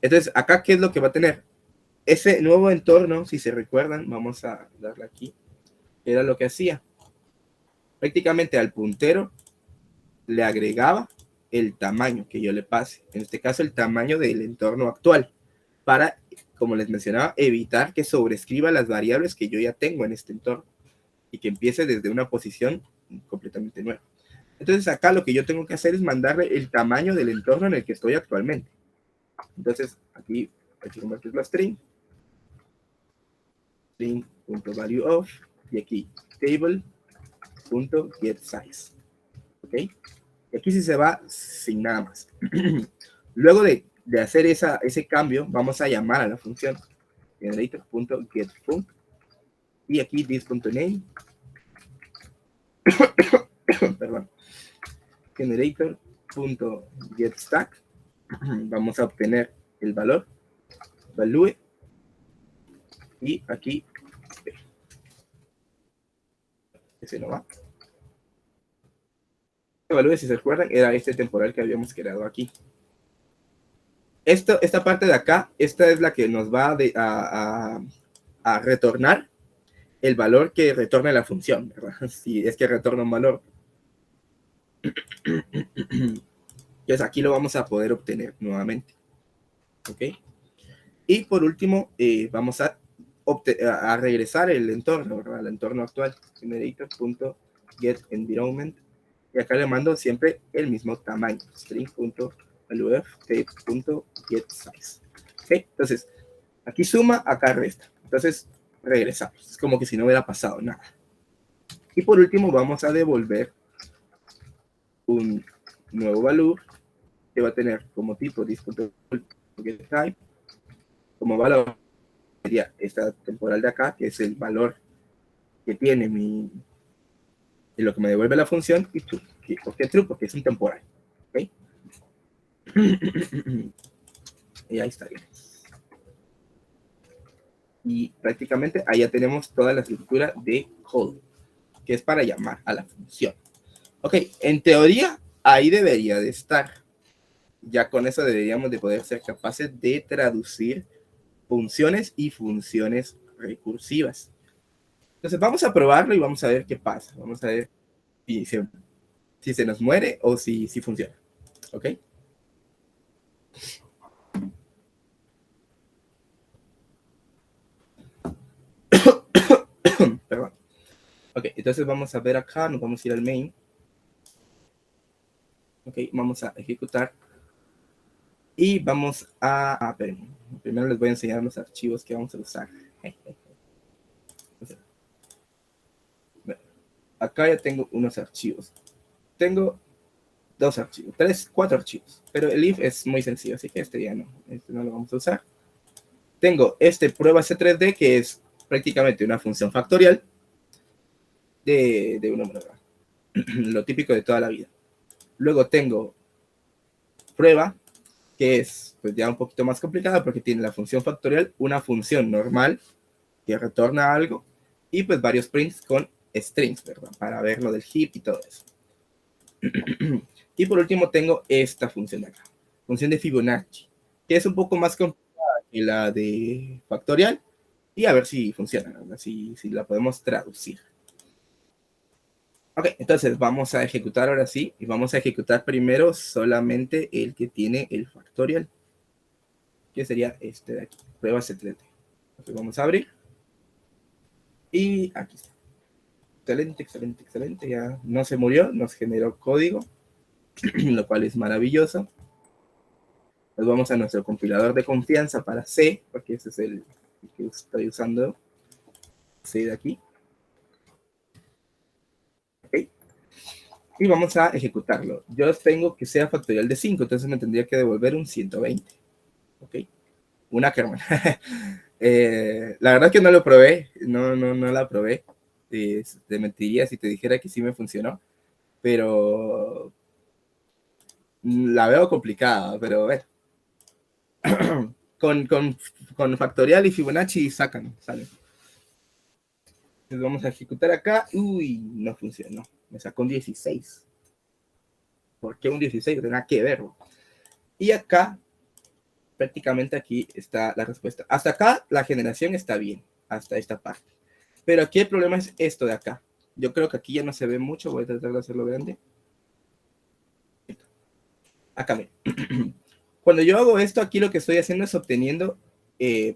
Entonces, acá, ¿qué es lo que va a tener? Ese nuevo entorno, si se recuerdan, vamos a darle aquí, era lo que hacía. Prácticamente al puntero le agregaba el tamaño que yo le pase. En este caso, el tamaño del entorno actual. Para, como les mencionaba, evitar que sobrescriba las variables que yo ya tengo en este entorno. Y que empiece desde una posición completamente nueva. Entonces, acá lo que yo tengo que hacer es mandarle el tamaño del entorno en el que estoy actualmente. Entonces, aquí hay que convertirlo a string. String.valueOf y aquí table.getSize. ¿Ok? Y aquí sí se va sin nada más. Luego de hacer ese cambio, vamos a llamar a la función generator.getFunc y aquí this.name perdón, generator.getStack. Vamos a obtener el valor value y aquí ese no va. valor, si se recuerdan, era este temporal que habíamos creado aquí. Esta parte de acá, esta es la que nos va a retornar el valor que retorna la función, ¿verdad? Si es que retorna un valor. Entonces aquí lo vamos a poder obtener nuevamente. ¿Ok? Y por último, vamos a regresar el entorno, ¿verdad? El entorno actual, generator.getEnvironment. Y acá le mando siempre el mismo tamaño, string.luf.getSize. ¿Ok? Entonces, aquí suma, acá resta. Entonces, regresamos. Es como que si no hubiera pasado nada. Y por último, vamos a devolver un nuevo valor que va a tener como tipo this.getType. Como valor sería esta temporal de acá, que es el valor que tiene lo que me devuelve la función, y true. ¿Por qué true? Porque es un temporal. ¿Okay? Y ahí está bien. Y prácticamente ahí ya tenemos toda la estructura de call, que es para llamar a la función. Ok, en teoría, ahí debería de estar. Ya con eso deberíamos de poder ser capaces de traducir funciones y funciones recursivas. Entonces vamos a probarlo y vamos a ver qué pasa. Vamos a ver si se nos muere o si funciona. ¿Ok? Perdón. Ok, entonces vamos a ver acá, nos vamos a ir al main. Ok, vamos a ejecutar. Y vamos a primero les voy a enseñar los archivos que vamos a usar. Acá ya tengo unos archivos. Tengo 2 archivos, 4 archivos. Pero el if es muy sencillo, así que este ya no. Este no lo vamos a usar. Tengo prueba C3D, que es prácticamente una función factorial de un número. Lo típico de toda la vida. Luego tengo prueba, que es pues, ya un poquito más complicada porque tiene la función factorial, una función normal que retorna algo y pues varios prints con strings, ¿verdad? Para ver lo del heap y todo eso. Y por último tengo esta función de acá, función de Fibonacci, que es un poco más complicada que la de factorial y a ver si funciona, ¿verdad? Si la podemos traducir. Ok, entonces vamos a ejecutar ahora sí, y vamos a ejecutar primero solamente el que tiene el factorial, que sería este de aquí, prueba C3D. Entonces vamos a abrir, y aquí está. Excelente, excelente, excelente, ya no se murió, nos generó código, lo cual es maravilloso. Nos vamos a nuestro compilador de confianza para C, porque ese es el que estoy usando, C de aquí. Okay. Y vamos a ejecutarlo. Yo tengo que sea factorial de 5, entonces me tendría que devolver un 120. Ok, una Kerman. La verdad que no lo probé, no la probé. Te mentiría si te dijera que sí me funcionó, pero la veo complicada, pero bueno. con factorial y Fibonacci salen. Entonces vamos a ejecutar acá. Uy, no funcionó. Me sacó un 16. ¿Por qué un 16? No tiene nada que ver. Y acá, prácticamente aquí está la respuesta. Hasta acá la generación está bien, hasta esta parte. Pero aquí el problema es esto de acá. Yo creo que aquí ya no se ve mucho. Voy a tratar de hacerlo grande. Acá, miren. Cuando yo hago esto, aquí lo que estoy haciendo es obteniendo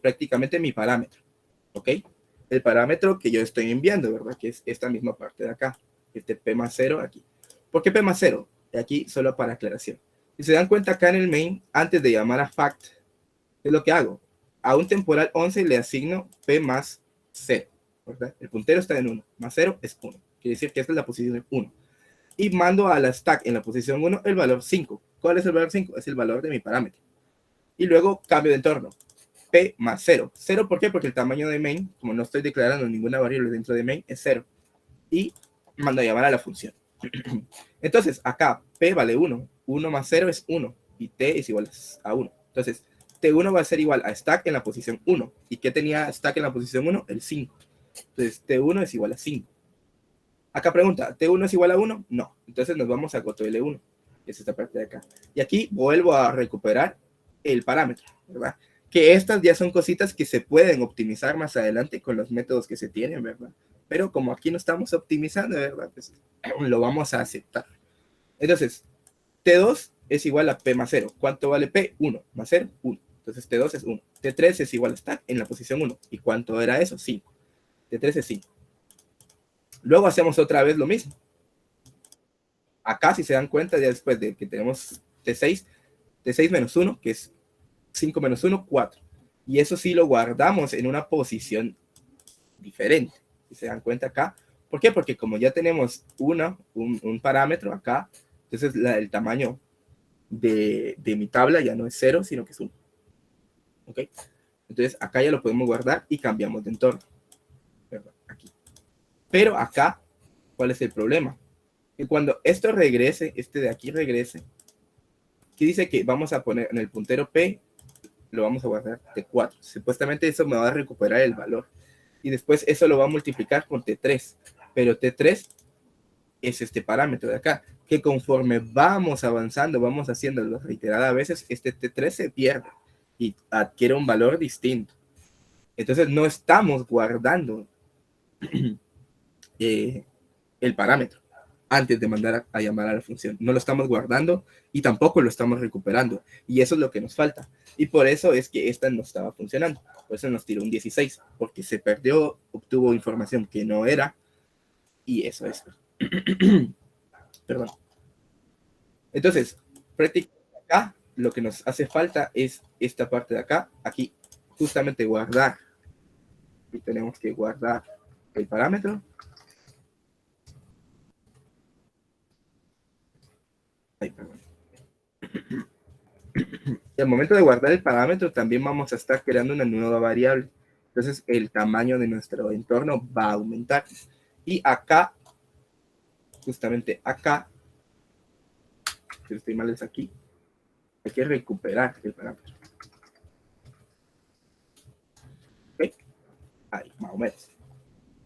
prácticamente mi parámetro. ¿Ok? El parámetro que yo estoy enviando, ¿verdad? Que es esta misma parte de acá. Este P más 0 aquí. ¿Por qué P más 0? Aquí solo para aclaración. Si se dan cuenta acá en el main, antes de llamar a fact, ¿qué es lo que hago? A un temporal 11 le asigno P más 0, ¿verdad? El puntero está en 1, más 0 es 1. Quiere decir que esta es la posición 1. Y mando a la stack en la posición 1 el valor 5. ¿Cuál es el valor 5? Es el valor de mi parámetro. Y luego cambio de entorno. P más 0. 0, ¿por qué? Porque el tamaño de main, como no estoy declarando ninguna variable dentro de main, es 0. Y mando a llamar a la función. Entonces, acá P vale 1. 1 más 0 es 1. Y T es igual a 1. Entonces, T1 va a ser igual a stack en la posición 1. ¿Y qué tenía stack en la posición 1? El 5. Entonces, T1 es igual a 5. Acá pregunta, ¿T1 es igual a 1? No. Entonces nos vamos a goto L1, que es esta parte de acá. Y aquí vuelvo a recuperar el parámetro, ¿verdad? Que estas ya son cositas que se pueden optimizar más adelante con los métodos que se tienen, ¿verdad? Pero como aquí no estamos optimizando, ¿verdad? Pues lo vamos a aceptar. Entonces, T2 es igual a P más 0. ¿Cuánto vale P? 1 más 0, 1. Entonces T2 es 1. T3 es igual a estar en la posición 1. ¿Y cuánto era eso? 5. T3 es 5. Luego hacemos otra vez lo mismo. Acá, si se dan cuenta, ya después de que tenemos T6, T6 menos 1, que es 5 menos 1, 4. Y eso sí lo guardamos en una posición diferente. Si se dan cuenta acá. ¿Por qué? Porque como ya tenemos un parámetro acá, entonces el tamaño de mi tabla ya no es 0, sino que es 1. ¿Ok? Entonces acá ya lo podemos guardar y cambiamos de entorno. ¿Verdad? Aquí. Pero acá, ¿cuál es el problema? Que cuando esto regrese, este de aquí regrese, aquí dice que vamos a poner en el puntero P, lo vamos a guardar T4. Supuestamente eso me va a recuperar el valor. Y después eso lo va a multiplicar por T3. Pero T3 es este parámetro de acá, que conforme vamos avanzando, vamos haciéndolo reiteradas veces, este T3 se pierde y adquiere un valor distinto. Entonces no estamos guardando el parámetro antes de mandar a llamar a la función. No lo estamos guardando y tampoco lo estamos recuperando. Y eso es lo que nos falta. Y por eso es que esta no estaba funcionando. Por eso nos tiró un 16, porque se perdió, obtuvo información que no era. Y eso es. Perdón. Entonces, prácticamente acá lo que nos hace falta es esta parte de acá. Aquí, justamente guardar. Y tenemos que guardar el parámetro. Ay, perdón. Y al momento de guardar el parámetro, también vamos a estar creando una nueva variable. Entonces, el tamaño de nuestro entorno va a aumentar. Y acá, justamente acá, si estoy mal es aquí, hay que recuperar el parámetro. ¿Ok? Ahí, más o menos.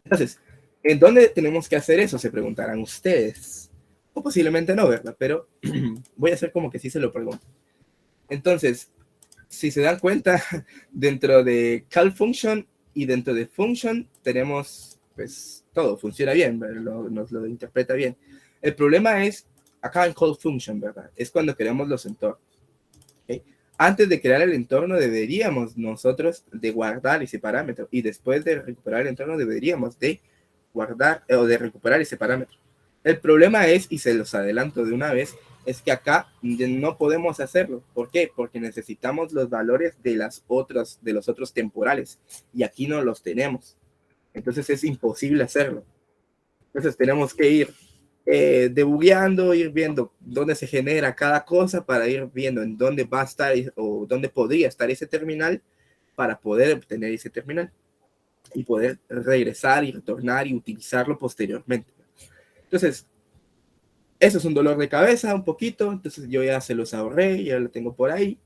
Entonces, ¿en dónde tenemos que hacer eso? Se preguntarán ustedes. O posiblemente no, ¿verdad? Pero voy a hacer como que sí se lo pregunto. Entonces, si se dan cuenta, dentro de call function y dentro de function tenemos, pues, todo funciona bien, nos lo interpreta bien. El problema es acá en call function, ¿verdad? Es cuando creamos los entornos. ¿Okay? Antes de crear el entorno deberíamos nosotros de guardar ese parámetro y después de recuperar el entorno deberíamos de guardar o de recuperar ese parámetro. El problema es, y se los adelanto de una vez, es que acá no podemos hacerlo. ¿Por qué? Porque necesitamos los valores de los otros temporales y aquí no los tenemos. Entonces es imposible hacerlo. Entonces tenemos que ir debugueando, ir viendo dónde se genera cada cosa para ir viendo en dónde va a estar o dónde podría estar ese terminal para poder obtener ese terminal y poder regresar y retornar y utilizarlo posteriormente. Entonces, eso es un dolor de cabeza un poquito, entonces yo ya se los ahorré, ya lo tengo por ahí,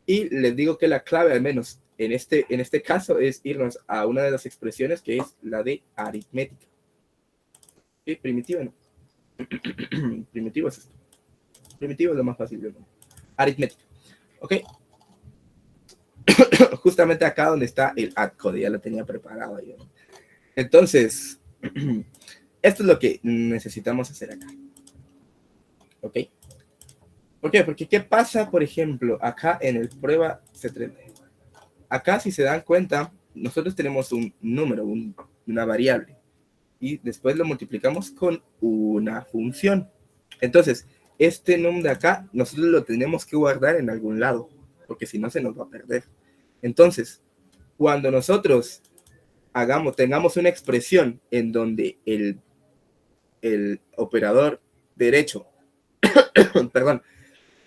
y les digo que la clave, al menos en este caso, es irnos a una de las expresiones que es la de aritmética. ¿Sí? Primitiva, ¿no? Primitivo es esto. Primitivo es lo más fácil del mundo. Aritmética. ¿Ok? Justamente acá donde está el add code, ya lo tenía preparado yo. Entonces, esto es lo que necesitamos hacer acá. ¿Ok? ¿Por qué? Porque ¿qué pasa, por ejemplo, acá en el prueba C3D? Acá, si se dan cuenta, nosotros tenemos un número, una variable, y después lo multiplicamos con una función. Entonces, este número de acá, nosotros lo tenemos que guardar en algún lado, porque si no se nos va a perder. Entonces, cuando nosotros tengamos una expresión en donde el operador derecho, perdón,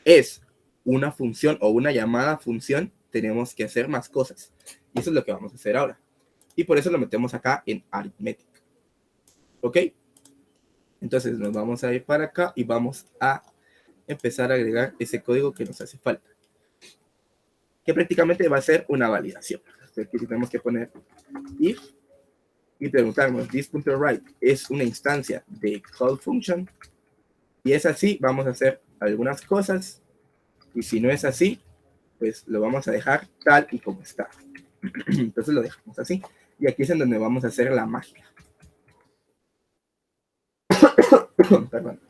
es una función o una llamada función, tenemos que hacer más cosas. Y eso es lo que vamos a hacer ahora. Y por eso lo metemos acá en aritmética. ¿Ok? Entonces nos vamos a ir para acá y vamos a empezar a agregar ese código que nos hace falta. Que prácticamente va a ser una validación. Aquí tenemos que poner if y preguntarnos, this.write es una instancia de call function, y es así, vamos a hacer algunas cosas, y si no es así, pues lo vamos a dejar tal y como está. Entonces lo dejamos así, y aquí es en donde vamos a hacer la magia. Perdón.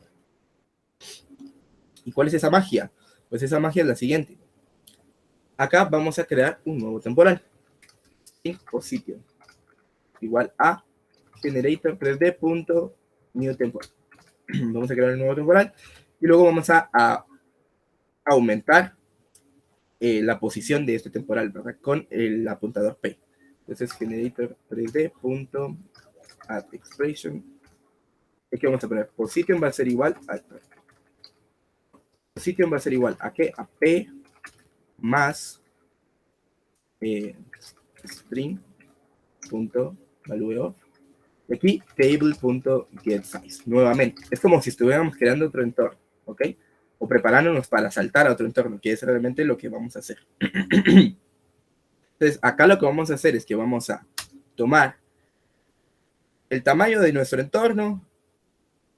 ¿Y cuál es esa magia? Pues esa magia es la siguiente. Acá vamos a crear un nuevo temporal. Position igual a generator 3D.new temporal. Vamos a crear un nuevo temporal y luego vamos a aumentar la posición de este temporal, ¿verdad? Con el apuntador P. Entonces generator 3D.addExpression. Aquí vamos a poner position va a ser igual a position va a ser igual a ¿qué? A P más string.valueOf. Y aquí table.getSize. Nuevamente, es como si estuviéramos creando otro entorno, ¿ok? O preparándonos para saltar a otro entorno, que es realmente lo que vamos a hacer. Entonces, acá lo que vamos a hacer es que vamos a tomar el tamaño de nuestro entorno,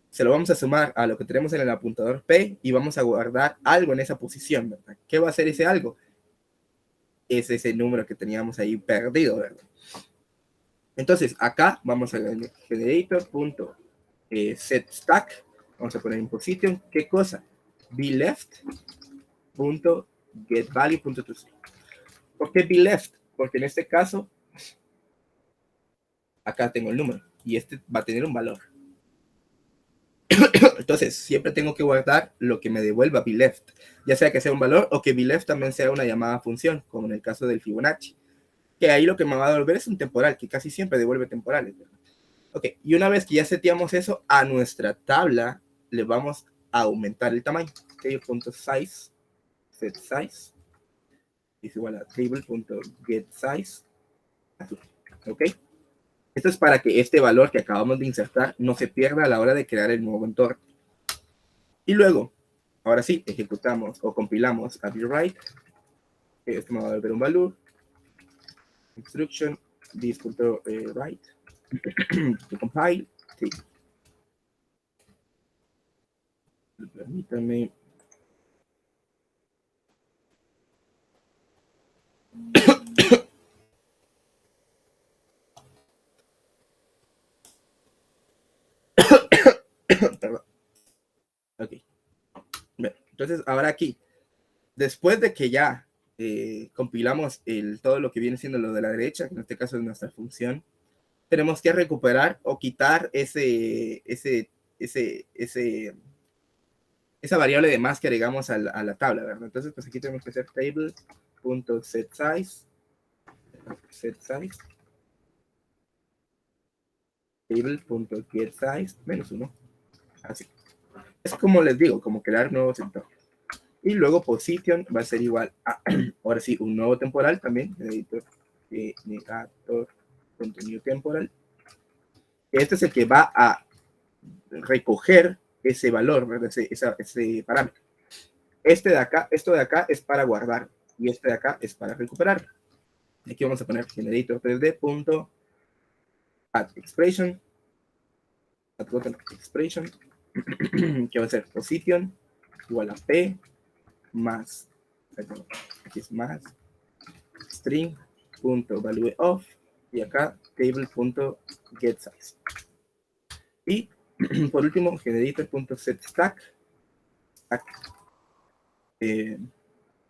se lo vamos a sumar a lo que tenemos en el apuntador P y vamos a guardar algo en esa posición, ¿verdad? ¿Qué va a ser ese algo? Es ese número que teníamos ahí perdido, ¿verdad? Entonces, acá vamos a generator.setStack, vamos a poner en position, ¿qué cosa? BeLeft.getValue.toString. ¿Por qué BeLeft? Porque en este caso, acá tengo el número y este va a tener un valor. Entonces, siempre tengo que guardar lo que me devuelva BeLeft, ya sea que sea un valor o que BeLeft también sea una llamada función, como en el caso del Fibonacci, que ahí lo que me va a devolver es un temporal, que casi siempre devuelve temporales, ¿verdad? Ok, y una vez que ya seteamos eso, a nuestra tabla le vamos a aumentar el tamaño. Table.size, set size, es igual a table.getSize. Ok, esto es para que este valor que acabamos de insertar no se pierda a la hora de crear el nuevo entorno. Y luego, ahora sí, ejecutamos o compilamos a write. Esto me va a devolver un valor. Instruction, this.write. To compile, sí. Permítanme. Perdón. Ok. Bueno, entonces, ahora aquí, después de que ya compilamos todo lo que viene siendo lo de la derecha, que en este caso es nuestra función, tenemos que recuperar o quitar esa variable de más que agregamos a la tabla, ¿verdad? Entonces, pues aquí tenemos que hacer table.setSize, table.getSize, menos 1. Así. Es como les digo, como crear nuevos entornos. Y luego position va a ser igual a, ahora sí, un nuevo temporal también, generator.new temporal. Este es el que va a recoger ese valor, ¿verdad? Ese parámetro. Esto de acá es para guardar y este de acá es para recuperar. Aquí vamos a poner generator 3D.addExpression, expression, que va a ser position igual a P más, aquí es más, string.valueOf y acá table.getSize. Y por último, generator.setStack,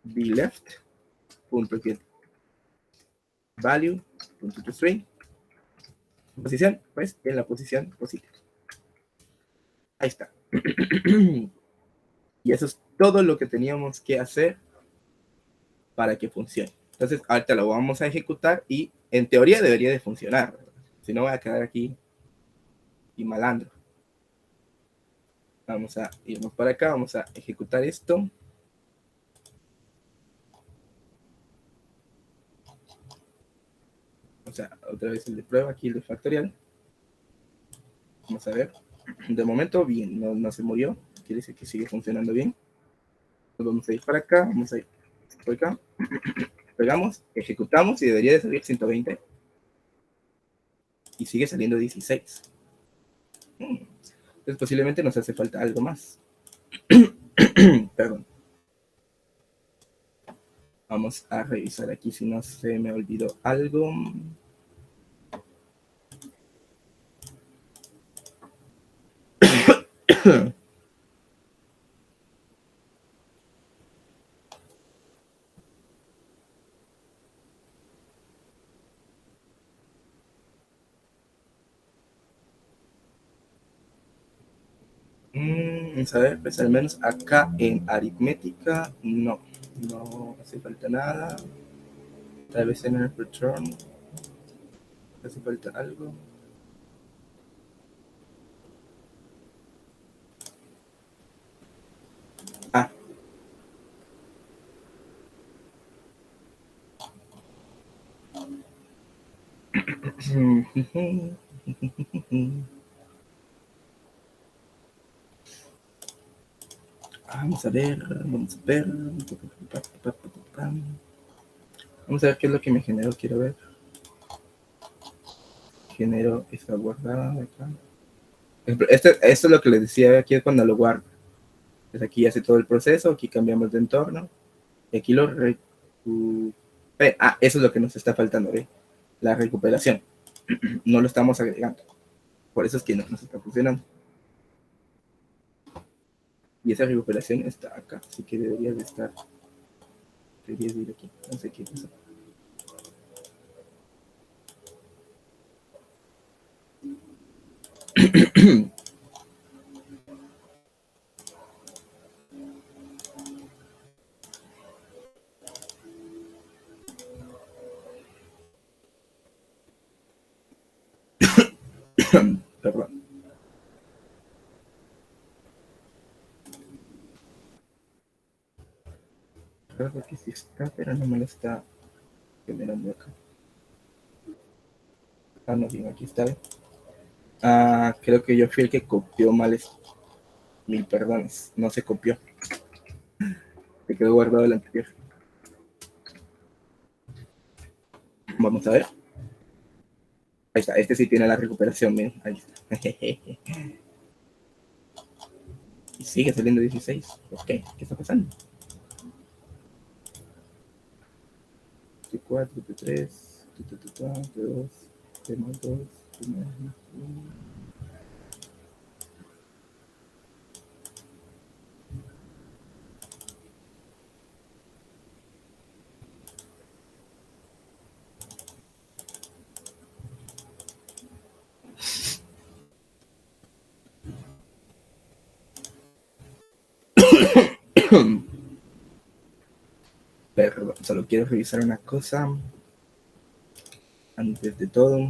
BeLeft.getValue.toString. Posición, pues en la posición positiva. Ahí está. Y eso es todo lo que teníamos que hacer para que funcione. Entonces, ahorita lo vamos a ejecutar y en teoría debería de funcionar. Si no, voy a quedar aquí y malandro. Vamos a irnos para acá, vamos a ejecutar esto. O sea, otra vez el de prueba, aquí el de factorial. Vamos a ver. De momento, bien, no se murió. Quiere decir que sigue funcionando bien. Nos vamos a ir para acá, vamos a ir por acá. Pegamos, ejecutamos y debería de salir 120. y sigue saliendo 16. Entonces posiblemente nos hace falta algo más. Perdón. Vamos a revisar aquí si no se me olvidó algo. Vamos a ver, pues al menos acá en aritmética no hace falta nada. Tal vez en el return hace falta algo. Ah. Vamos a ver. Vamos a ver qué es lo que me generó. Quiero ver. Genero esta guardada acá. Esto es lo que les decía aquí, es cuando lo guardo. Entonces aquí hace todo el proceso, aquí cambiamos de entorno y aquí lo eso es lo que nos está faltando, ¿ve? La recuperación. No lo estamos agregando. Por eso es que no nos está funcionando. Y esa recuperación está acá, así que debería de estar. Debería de ir aquí. No sé qué pasa. Perdón. Creo que sí está, pero no me lo está generando acá. Ah, no, bien, aquí está. Creo que yo fui el que copió mal esto. Mil perdones, no se copió. Se quedó guardado el anterior. Vamos a ver. Ahí está, este sí tiene la recuperación, miren. Ahí está. Y sigue saliendo 16. ¿Por qué? ¿Qué está pasando? T4, T3, T2, T2, T1. Perdón, solo quiero revisar una cosa antes de todo.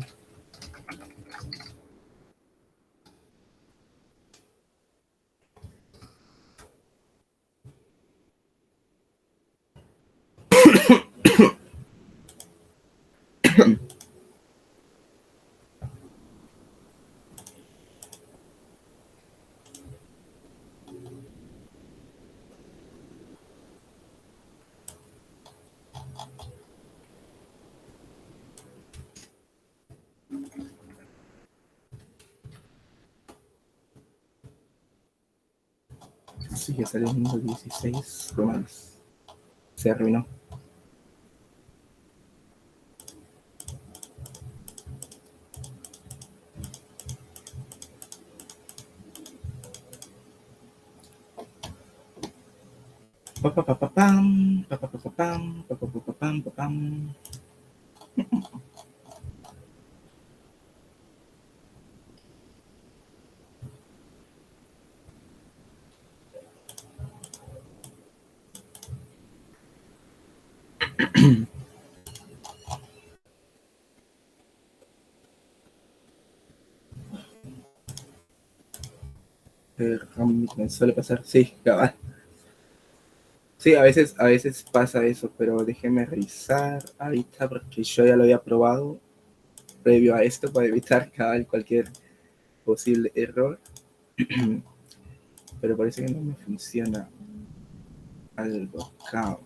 Sigue saliendo 16 romanos. Se arruinó. Me suele pasar, sí, cabal. Sí, a veces pasa eso, pero déjeme revisar ahorita porque yo ya lo había probado previo a esto para evitar cabal cualquier posible error. Pero parece que no me funciona algo acá.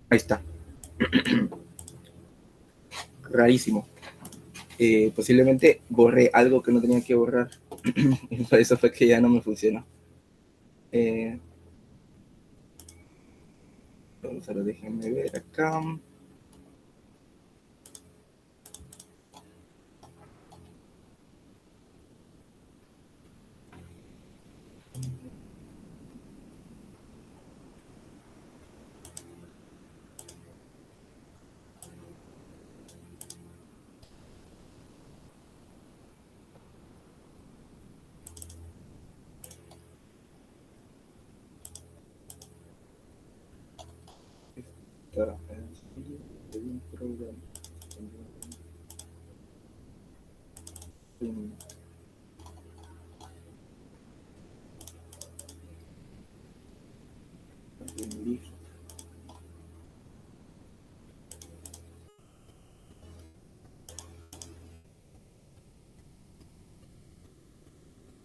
Ahí está. Rarísimo. Posiblemente borré algo que no tenía que borrar. Y por eso fue que ya no me funcionó. Solo déjenme ver acá.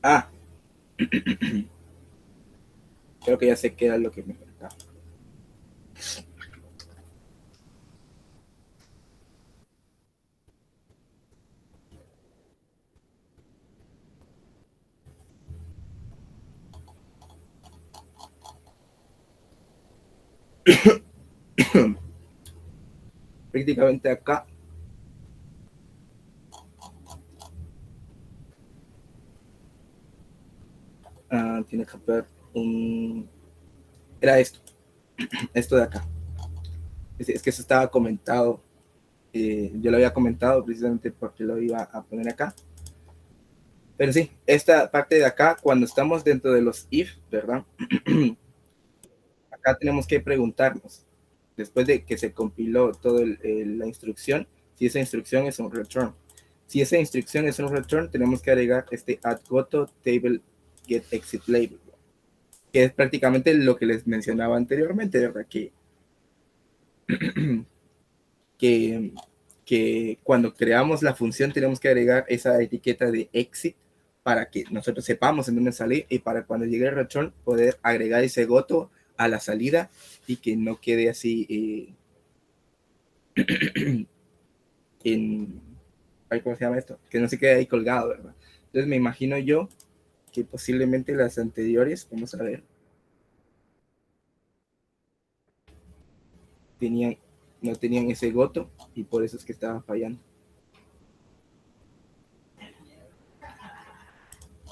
Ah, creo que ya sé qué era lo que me faltaba. Prácticamente acá tiene que haber un... Era esto de acá. Es que eso estaba comentado. Yo lo había comentado precisamente porque lo iba a poner acá. Pero sí, esta parte de acá, cuando estamos dentro de los if, ¿verdad? Acá tenemos que preguntarnos, después de que se compiló toda la instrucción, si esa instrucción es un return. Si esa instrucción es un return, tenemos que agregar este add goto table get exit label, que es prácticamente lo que les mencionaba anteriormente, ¿verdad? Que, que cuando creamos la función tenemos que agregar esa etiqueta de exit para que nosotros sepamos en dónde salir y para cuando llegue el return poder agregar ese goto a la salida y que no quede así en, ¿cómo se llama esto? Que no se quede ahí colgado, ¿verdad? Entonces me imagino yo que posiblemente las anteriores, vamos a ver, tenían, no tenían ese goto y por eso es que estaba fallando.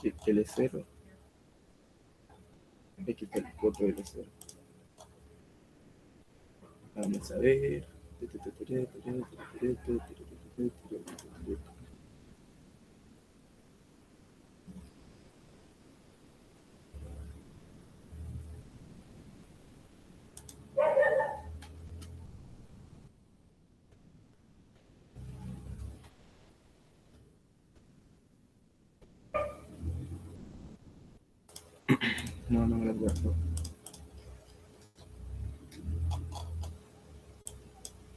El L0, hay que quitar el goto del L0. Vamos a ver. No, no me las guardo.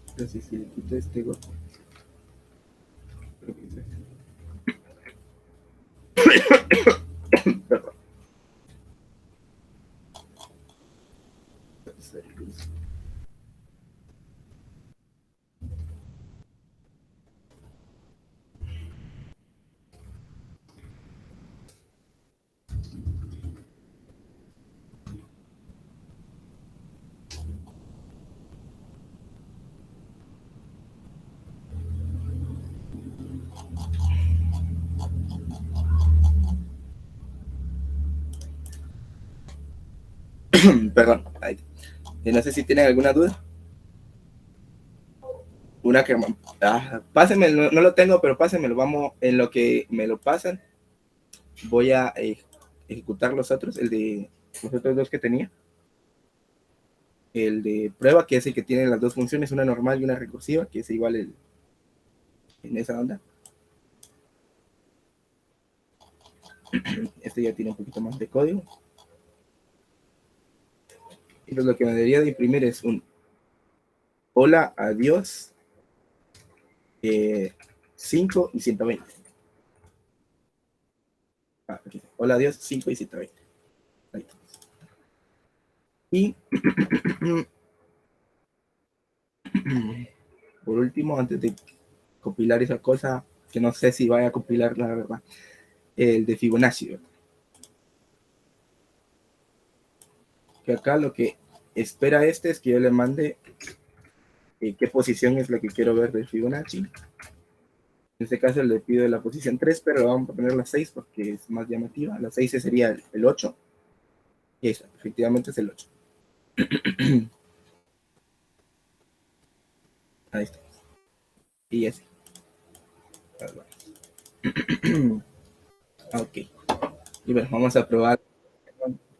Entonces, si le quito este goto, creo que es perdón. Perdón. No sé si tienen alguna duda. Una que pásenme, no lo tengo, pero pásenmelo. Vamos, en lo que me lo pasan, voy a ejecutar los otros, el de los otros dos que tenía. El de prueba, que es el que tiene las dos funciones, una normal y una recursiva, que es igual en esa onda. Este ya tiene un poquito más de código. Y lo que me debería de imprimir es un hola, adiós, 5 y 120. Aquí. Hola, adiós, 5 y 120. Ahí. Y por último, antes de compilar esa cosa, que no sé si vaya a compilar, la verdad, el de Fibonacci, ¿verdad? Que acá lo que espera es que yo le mande qué posición es la que quiero ver de Fibonacci. En este caso le pido la posición 3, pero vamos a poner la 6 porque es más llamativa. La 6 sería el 8. Y ahí está, efectivamente es el 8. Ahí está. Y así. Ok. Y bueno, vamos a probar.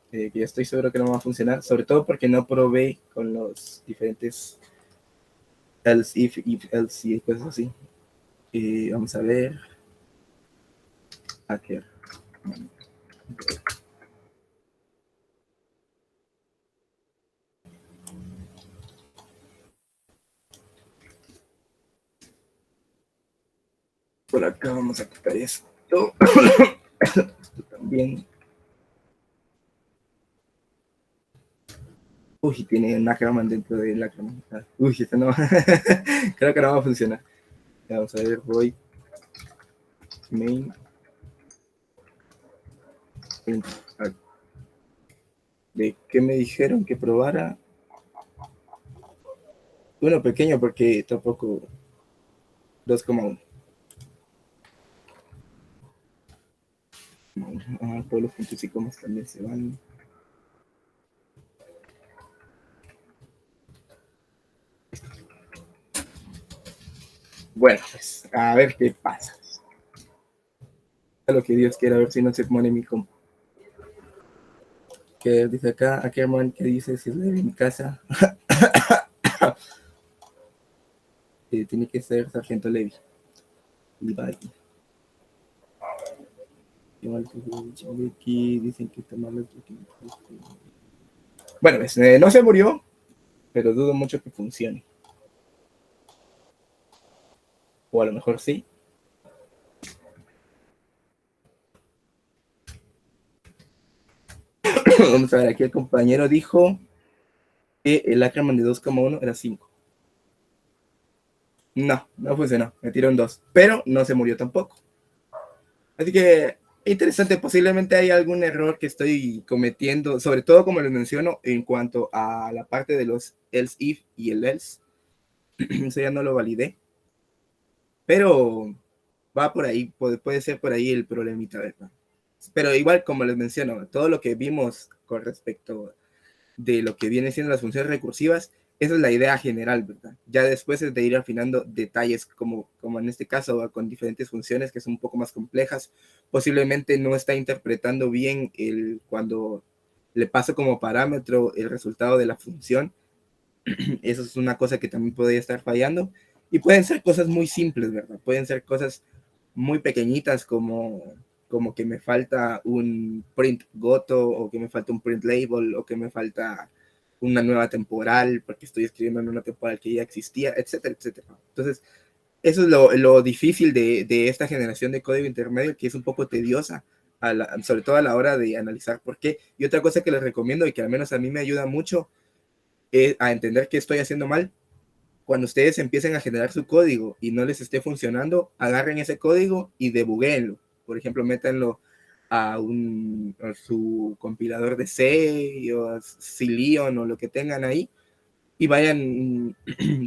Que yo estoy seguro que no va a funcionar, sobre todo porque no probé con los diferentes else if y cosas así. Vamos a ver. Hacker. Por acá vamos a quitar esto. Esto también. Uy, tiene un Ackerman dentro del Ackerman. Uy, esto no. Creo que no va a funcionar. Vamos a ver, voy. Main. ¿De qué me dijeron que probara? Bueno, pequeño porque tampoco 2,1. Todos los puntos y comas también se van. Bueno, pues a ver qué pasa. A lo que Dios quiera, a ver si no se pone mi compa. Que dice acá, Ackerman, que dice si es de mi casa. Tiene que ser Sargento Levi. Levi. Igual que aquí dicen que está mal. Bueno, pues, no se murió, pero dudo mucho que funcione. O a lo mejor sí. Vamos a ver, aquí el compañero dijo que el Ackerman de 2,1 era 5. No, no funcionó. Me tiró un 2. Pero no se murió tampoco. Así que interesante. Posiblemente hay algún error que estoy cometiendo, sobre todo como les menciono, en cuanto a la parte de los else if y el else. Eso ya no lo validé. Pero va por ahí, puede ser por ahí el problemita, ¿verdad? Pero igual, como les menciono, todo lo que vimos con respecto de lo que viene siendo las funciones recursivas, esa es la idea general, ¿verdad? Ya después es de ir afinando detalles, como en este caso, con diferentes funciones que son un poco más complejas. Posiblemente no está interpretando bien cuando le paso como parámetro el resultado de la función. Eso es una cosa que también podría estar fallando. Y pueden ser cosas muy simples, ¿verdad? Pueden ser cosas muy pequeñitas como que me falta un print goto o que me falta un print label o que me falta una nueva temporal porque estoy escribiendo en una temporal que ya existía, etcétera, etcétera. Entonces, eso es lo difícil de esta generación de código intermedio, que es un poco tediosa, sobre todo a la hora de analizar por qué. Y otra cosa que les recomiendo y que al menos a mí me ayuda mucho es a entender qué estoy haciendo mal. Cuando ustedes empiecen a generar su código y no les esté funcionando, agarren ese código y debuguenlo. Por ejemplo, métanlo a su compilador de C o a Cilion o lo que tengan ahí y vayan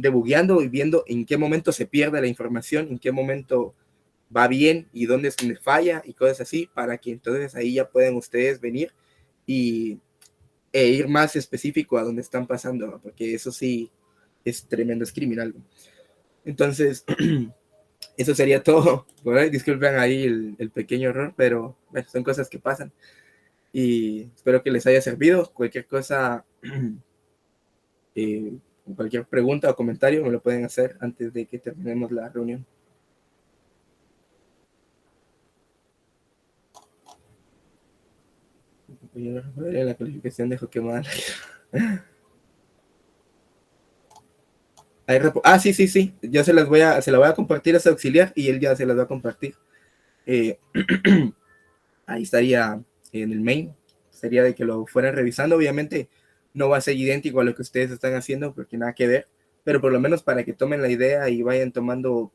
debugueando y viendo en qué momento se pierde la información, en qué momento va bien y dónde es donde falla y cosas así, para que entonces ahí ya puedan ustedes venir y e ir más específico a donde están pasando, porque eso sí es tremendo, es criminal. Entonces, eso sería todo. Bueno, disculpen ahí el pequeño error, pero bueno, son cosas que pasan. Y espero que les haya servido. Cualquier cosa, cualquier pregunta o comentario me lo pueden hacer antes de que terminemos la reunión. La calificación de Pokémon. Sí, sí, sí. Yo se la voy a compartir a su auxiliar y él ya se las va a compartir. Ahí estaría en el main. Sería de que lo fueran revisando. Obviamente no va a ser idéntico a lo que ustedes están haciendo porque nada que ver. Pero por lo menos para que tomen la idea y vayan tomando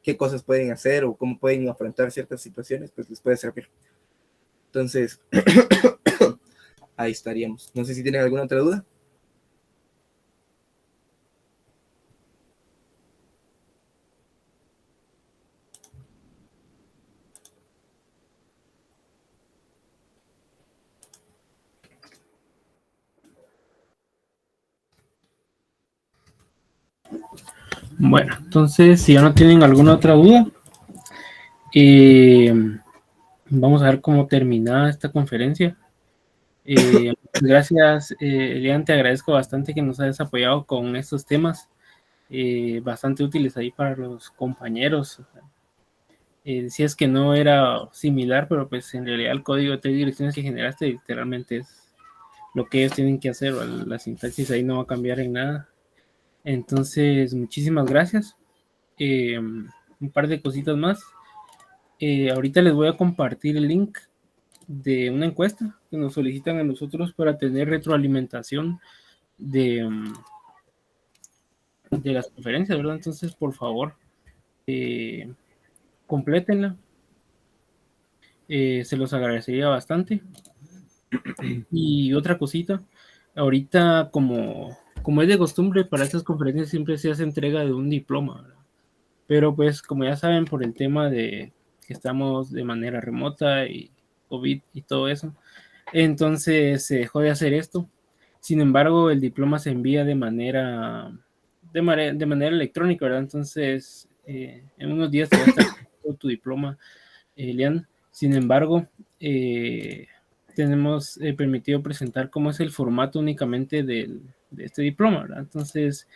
qué cosas pueden hacer o cómo pueden afrontar ciertas situaciones, pues les puede servir. Entonces, ahí estaríamos. No sé si tienen alguna otra duda. Bueno, entonces, si ya no tienen alguna otra duda, vamos a ver cómo termina esta conferencia. Gracias, Elian, te agradezco bastante que nos hayas apoyado con estos temas, bastante útiles ahí para los compañeros. Decías que no era similar, pero pues en realidad el código de 3 direcciones que generaste literalmente es lo que ellos tienen que hacer, la sintaxis ahí no va a cambiar en nada. Entonces, muchísimas gracias. Un par de cositas más. Ahorita les voy a compartir el link de una encuesta que nos solicitan a nosotros para tener retroalimentación de las conferencias, ¿verdad? Entonces, por favor, complétenla. Se los agradecería bastante. Y otra cosita, ahorita como es de costumbre, para estas conferencias siempre se hace entrega de un diploma, ¿verdad? Pero pues como ya saben, por el tema de que estamos de manera remota y COVID y todo eso, entonces se dejó de hacer esto. Sin embargo, el diploma se envía de manera electrónica, ¿verdad? Entonces, en unos días te va a estar tu diploma, Elian. Sin embargo, tenemos permitido presentar cómo es el formato únicamente de este diploma, ¿verdad? Entonces,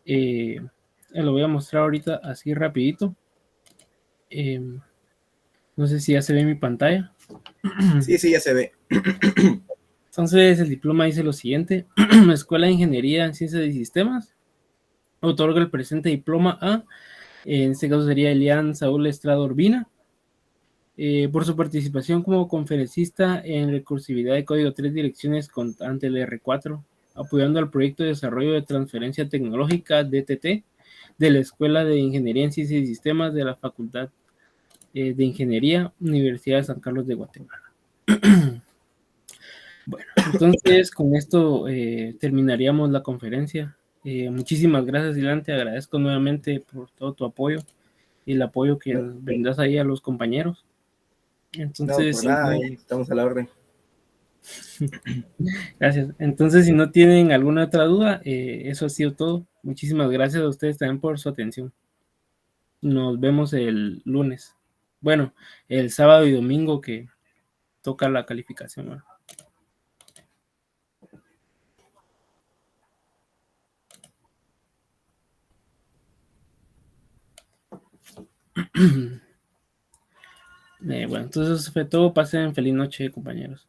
lo voy a mostrar ahorita así rapidito. No sé si ya se ve mi pantalla. Sí, sí, ya se ve. Entonces, el diploma dice lo siguiente: Escuela de Ingeniería en Ciencias de Sistemas otorga el presente diploma a, en este caso sería Elian Saúl Estrada Urbina, por su participación como conferencista en recursividad de código 3 direcciones ante el R4, apoyando al proyecto de desarrollo de transferencia tecnológica DTT de la Escuela de Ingeniería en Ciencias y Sistemas de la Facultad de Ingeniería, Universidad de San Carlos de Guatemala. Bueno, entonces con esto terminaríamos la conferencia. Muchísimas gracias, Ilan, te agradezco nuevamente por todo tu apoyo y el apoyo que brindas ahí a los compañeros. No, Entonces, por nada, ahí estamos a la orden. Gracias. Entonces, si no tienen alguna otra duda, eso ha sido todo. Muchísimas gracias a ustedes también por su atención. Nos vemos el lunes. Bueno, el sábado y domingo que toca la calificación, ¿no? Bueno, entonces eso fue todo. Pasen feliz noche, compañeros.